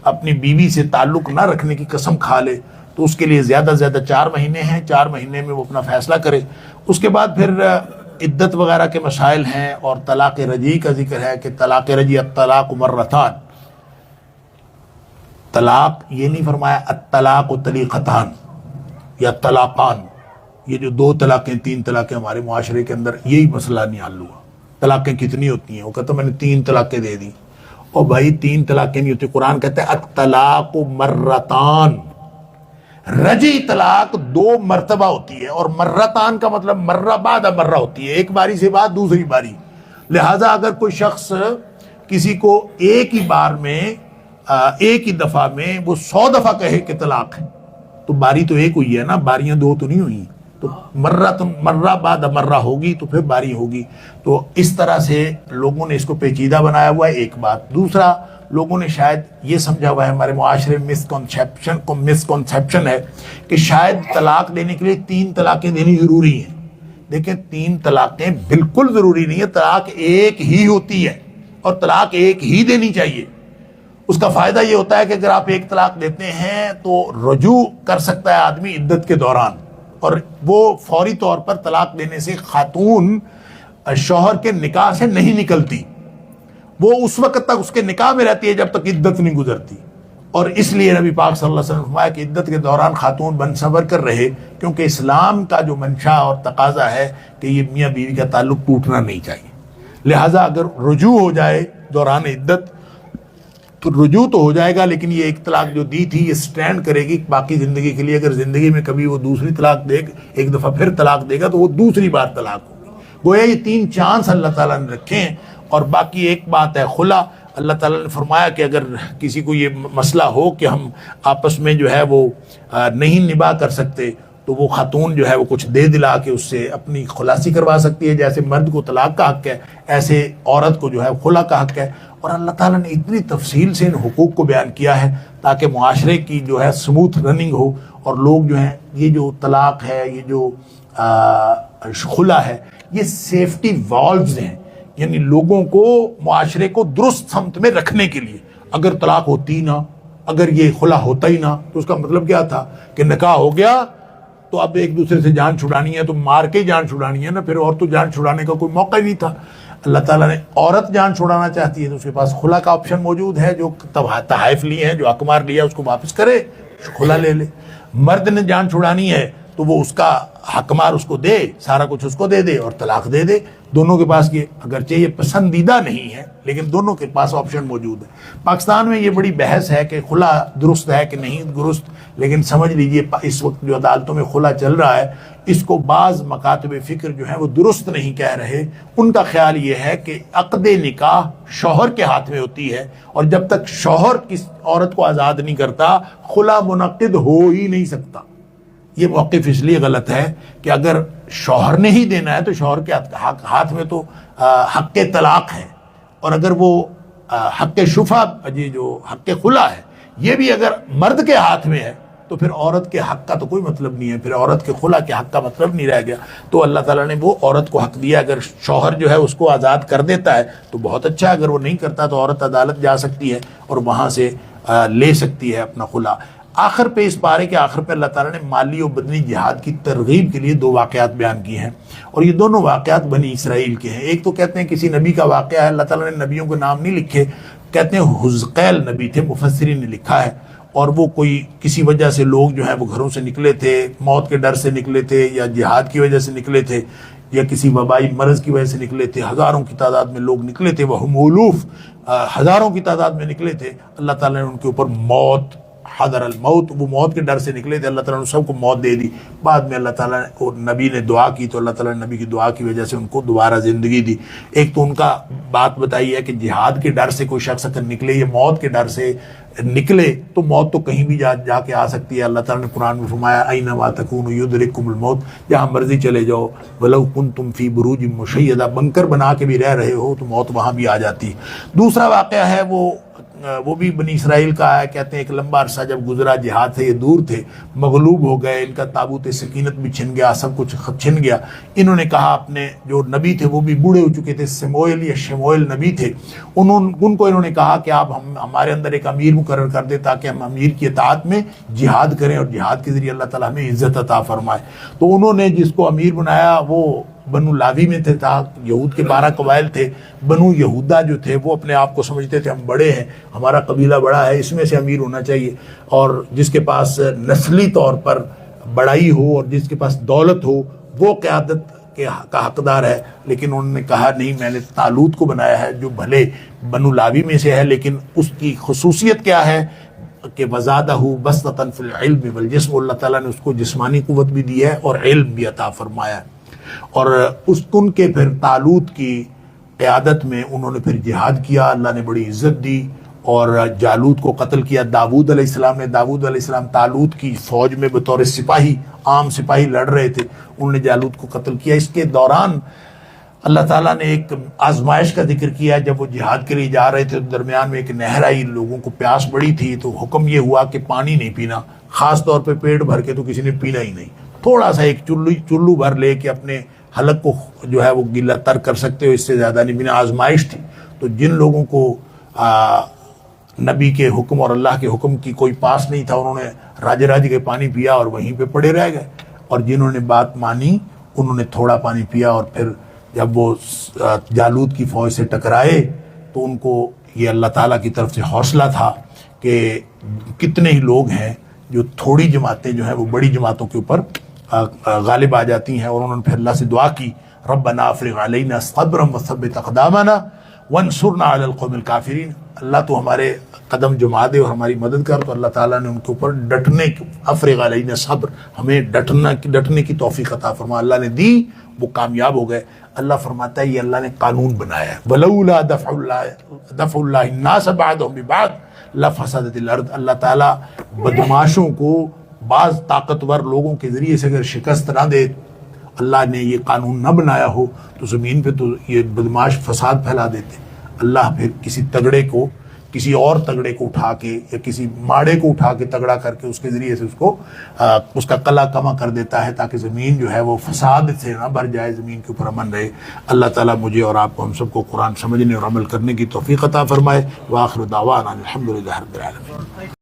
اپنی بیوی سے تعلق نہ رکھنے کی قسم کھا لے تو اس کے لیے زیادہ سے زیادہ 4 مہینے ہیں، 4 مہینے میں وہ اپنا فیصلہ کرے۔ اس کے بعد پھر عدت وغیرہ کے مسائل ہیں، اور طلاق رجعی کا ذکر ہے کہ طلاق رجعی الطلاق مرتان، طلاق یہ نہیں فرمایا الطلاق طلیقتان یا طلاقان، یہ جو 2 طلاقیں 3 طلاقیں ہمارے معاشرے کے اندر یہی مسئلہ نہیں حل ہوا۔ طلاقیں کتنی ہوتی ہیں؟ وہ کہتا میں نے 3 طلاقیں دے دی، اور بھائی 3 طلاقیں نہیں ہوتی، قرآن کہتا ہے الطلاق مرتان، رجعی طلاق 2 مرتبہ ہوتی ہے، اور مرتان کا مطلب مرہ بعد مرہ ہوتی ہے، ایک باری سے بعد دوسری باری۔ لہٰذا اگر کوئی شخص کسی کو ایک ہی بار میں ایک ہی دفعہ میں وہ 100 دفعہ کہے کہ طلاق ہے تو باری تو ایک ہوئی ہے نا، باریاں 2 تو نہیں ہوئی، تو مرہ بعد مرہ ہوگی تو پھر باری ہوگی۔ تو اس طرح سے لوگوں نے اس کو پیچیدہ بنایا ہوا ہے، ایک بات۔ دوسرا، لوگوں نے شاید یہ سمجھا ہوا ہے، ہمارے معاشرے میں مسکنسیپشن ہے کہ شاید طلاق دینے کے لیے 3 طلاقیں دینی ضروری ہیں۔ دیکھیں 3 طلاقیں بالکل ضروری نہیں ہے، طلاق ایک ہی ہوتی ہے، اور طلاق ایک ہی دینی چاہیے۔ اس کا فائدہ یہ ہوتا ہے کہ اگر آپ 1 طلاق دیتے ہیں تو رجوع کر سکتا ہے آدمی عدت کے دوران، اور وہ فوری طور پر طلاق دینے سے خاتون شوہر کے نکاح سے نہیں نکلتی، وہ اس وقت تک اس کے نکاح میں رہتی ہے جب تک عدت نہیں گزرتی۔ اور اس لیے نبی پاک صلی اللہ علیہ وسلم نے فرمایا کہ عدت کے دوران خاتون بن صبر کر رہے، کیونکہ اسلام کا جو منشا اور تقاضا ہے کہ یہ میاں بیوی کا تعلق ٹوٹنا نہیں چاہیے۔ لہٰذا اگر رجوع ہو جائے دوران عدت تو رجوع تو ہو جائے گا، لیکن یہ 1 طلاق جو دی تھی یہ سٹینڈ کرے گی باقی زندگی کے لیے۔ اگر زندگی میں کبھی وہ دوسری طلاق دے، ایک دفعہ پھر طلاق دے گا تو وہ دوسری بار طلاق ہوگی۔ گویا یہ 3 چانس اللہ تعالیٰ نے رکھے ہیں۔ اور باقی ایک بات ہے خلا، اللہ تعالیٰ نے فرمایا کہ اگر کسی کو یہ مسئلہ ہو کہ ہم آپس میں جو ہے وہ نہیں نباہ کر سکتے تو وہ خاتون جو ہے وہ کچھ دے دلا کے اس سے اپنی خلاصی کروا سکتی ہے، جیسے مرد کو طلاق کا حق ہے ایسے عورت کو جو ہے خلا کا حق ہے۔ اور اللہ تعالیٰ نے اتنی تفصیل سے ان حقوق کو بیان کیا ہے تاکہ معاشرے کی جو ہے سموتھ رننگ ہو، اور لوگ جو ہیں یہ جو طلاق ہے، یہ جو خلا ہے، یہ سیفٹی والوز ہیں، یعنی لوگوں کو معاشرے کو درست سمت میں رکھنے کے لیے۔ اگر طلاق ہوتی نہ، اگر یہ خلا ہوتا ہی نہ تو اس کا مطلب کیا تھا کہ نکاح ہو گیا تو اب ایک دوسرے سے جان چھڑانی ہے تو مار کے جان چھڑانی ہے نا، پھر اور تو جان چھڑانے کا کوئی موقع ہی نہیں تھا۔ اللہ تعالیٰ نے عورت جان چھڑانا چاہتی ہے تو اس کے پاس خلا کا آپشن موجود ہے، جو تحائف لیے ہیں، جو اقمار لیا اس کو واپس کرے، خلا لے لے۔ مرد نے جان چھڑانی ہے تو وہ اس کا حکمار اس کو دے، سارا کچھ اس کو دے دے اور طلاق دے دے. دونوں کے پاس یہ اگرچہ یہ پسندیدہ نہیں ہے لیکن دونوں کے پاس آپشن موجود ہے. پاکستان میں یہ بڑی بحث ہے کہ خلا درست ہے کہ نہیں درست، لیکن سمجھ لیجئے اس وقت جو عدالتوں میں خلا چل رہا ہے اس کو بعض مکاتب فکر جو ہیں وہ درست نہیں کہہ رہے. ان کا خیال یہ ہے کہ عقد نکاح شوہر کے ہاتھ میں ہوتی ہے اور جب تک شوہر کس عورت کو آزاد نہیں کرتا خلا منعقد ہو ہی نہیں سکتا. یہ موقف اس لیے غلط ہے کہ اگر شوہر نے ہی دینا ہے تو شوہر کے ہاتھ میں تو حق طلاق ہے، اور اگر وہ حق شفع جو حق خلا ہے یہ بھی اگر مرد کے ہاتھ میں ہے تو پھر عورت کے حق کا تو کوئی مطلب نہیں ہے، پھر عورت کے خلا کے حق کا مطلب نہیں رہ گیا. تو اللہ تعالیٰ نے وہ عورت کو حق دیا. اگر شوہر جو ہے اس کو آزاد کر دیتا ہے تو بہت اچھا، اگر وہ نہیں کرتا تو عورت عدالت جا سکتی ہے اور وہاں سے لے سکتی ہے اپنا خلا. آخر پہ اس پارے کے آخر پہ اللہ تعالیٰ نے مالی و بدنی جہاد کی ترغیب کے لیے 2 واقعات بیان کی ہیں، اور یہ دونوں واقعات بنی اسرائیل کے ہیں. ایک تو کہتے ہیں کسی نبی کا واقعہ ہے، اللہ تعالیٰ نے نبیوں کے نام نہیں لکھے، کہتے ہیں حزقیل نبی تھے، مفسرین نے لکھا ہے، اور وہ کوئی کسی وجہ سے لوگ جو ہیں وہ گھروں سے نکلے تھے، موت کے ڈر سے نکلے تھے یا جہاد کی وجہ سے نکلے تھے یا کسی وبائی مرض کی وجہ سے نکلے تھے. ہزاروں کی تعداد میں لوگ نکلے تھے، وہ الوف ہزاروں کی تعداد میں نکلے تھے. اللہ تعالیٰ نے ان کے اوپر موت، حضر الموت، وہ موت کے ڈر سے نکلے تھے، اللہ تعالیٰ نے سب کو موت دے دی. بعد میں اللہ تعالیٰ کو نبی نے دعا کی تو اللہ تعالیٰ نے نبی کی دعا کی وجہ سے ان کو دوبارہ زندگی دی. ایک تو ان کا بات بتائی ہے کہ جہاد کے ڈر سے کوئی شخص اگر نکلے یا موت کے ڈر سے نکلے تو موت تو کہیں بھی جا کے آ سکتی ہے. اللہ تعالیٰ نے قرآن میں فرمایا اینما تکونوا یدرککم الموت، جہاں مرضی چلے جاؤ، ولو کنتم فی بروج مشیدہ، بنکر بنا کے بھی رہ رہے ہو تو موت وہاں بھی آ جاتی. دوسرا واقعہ ہے وہ بھی بنی اسرائیل کا ہے. کہتے ہیں ایک لمبا عرصہ جب گزرا جہاد سے یہ دور تھے، مغلوب ہو گئے، ان کا تابوت سکینت بھی چھن گیا، سب کچھ چھن گیا. انہوں نے کہا اپنے جو نبی تھے وہ بھی بوڑھے ہو چکے تھے، سموئیل یا شموئیل نبی تھے، ان کو انہوں نے کہا کہ آپ ہمارے اندر ایک امیر مقرر کر دیں تاکہ ہم امیر کی اطاعت میں جہاد کریں اور جہاد کے ذریعے اللہ تعالیٰ ہمیں عزت عطا فرمائے. تو انہوں نے جس کو امیر بنایا وہ بنو لاوی میں تھا، یہود کے 12 قبائل تھے. بنو یہودا جو تھے وہ اپنے آپ کو سمجھتے تھے ہم بڑے ہیں، ہمارا قبیلہ بڑا ہے، اس میں سے امیر ہونا چاہیے، اور جس کے پاس نسلی طور پر بڑائی ہو اور جس کے پاس دولت ہو وہ قیادت کا حقدار ہے. لیکن انہوں نے کہا نہیں، میں نے طالوت کو بنایا ہے جو بھلے بنو لاوی میں سے ہے لیکن اس کی خصوصیت کیا ہے کہ وزادہ بسطۃ فی العلم والجسم، اللہ تعالیٰ نے اس کو جسمانی قوت بھی دی ہے اور علم بھی عطا فرمایا ہے. اور ان کے پھر طالوت کی قیادت میں انہوں نے پھر جہاد کیا، اللہ نے بڑی عزت دی اور جالوت کو قتل کیا. داؤد علیہ السلام طالوت کی فوج میں بطور سپاہی، عام سپاہی لڑ رہے تھے، انہوں نے جالوت کو قتل کیا. اس کے دوران اللہ تعالیٰ نے ایک آزمائش کا ذکر کیا. جب وہ جہاد کے لیے جا رہے تھے تو درمیان میں ایک نہر آئی، لوگوں کو پیاس بڑی تھی تو حکم یہ ہوا کہ پانی نہیں پینا، خاص طور پہ پیٹ بھر کے تو کسی نے پینا ہی نہیں، تھوڑا سا ایک چلو بھر لے کے اپنے حلق کو جو ہے وہ گیلا تر کر سکتے ہو، اس سے زیادہ نہیں پینا. آزمائش تھی. تو جن لوگوں کو نبی کے حکم اور اللہ کے حکم کی کوئی پاس نہیں تھا انہوں نے راج کے پانی پیا اور وہیں پہ پڑے رہ گئے، اور جنہوں نے بات مانی انہوں نے تھوڑا پانی پیا. اور پھر جب وہ جالوت کی فوج سے ٹکرائے تو ان کو یہ اللہ تعالیٰ کی طرف سے حوصلہ تھا کہ کتنے ہی لوگ ہیں جو تھوڑی جماعتیں جو ہیں وہ بڑی جماعتوں کے اوپر غالب آ جاتی ہیں. اور انہوں نے پھر اللہ سے دعا کی ربنا افرغ علینا صبرا وثبت اقدامنا وانصرنا علی القوم الکافرین، اللہ تو ہمارے قدم جما دے اور ہماری مدد کر. تو اللہ تعالیٰ نے ان کے اوپر افرغ علینا صبر، ہمیں ڈٹنے کی توفیق عطا فرما. اللہ نے دی، وہ کامیاب ہو گئے. اللہ فرماتا ہے یہ اللہ نے قانون بنایا ہے، ولولا دفع اللہ الناس بعضهم ببعض لفسدت الارض. اللہ تعالیٰ بدماشوں کو بعض طاقتور لوگوں کے ذریعے سے اگر شکست نہ دے، اللہ نے یہ قانون نہ بنایا ہو تو زمین پہ تو یہ بدماش فساد پھیلا دیتے. اللہ پھر کسی اور تگڑے کو اٹھا کے یا کسی ماڑے کو اٹھا کے تگڑا کر کے اس کے ذریعے سے اس کا قلع کما کر دیتا ہے تاکہ زمین جو ہے وہ فساد سے نہ بھر جائے، زمین کے اوپر امن رہے. اللہ تعالیٰ مجھے اور آپ کو ہم سب کو قرآن سمجھنے اور عمل کرنے کی توفیق عطا فرمائے. وآخر دعوانا الحمدللہ رب العالمین.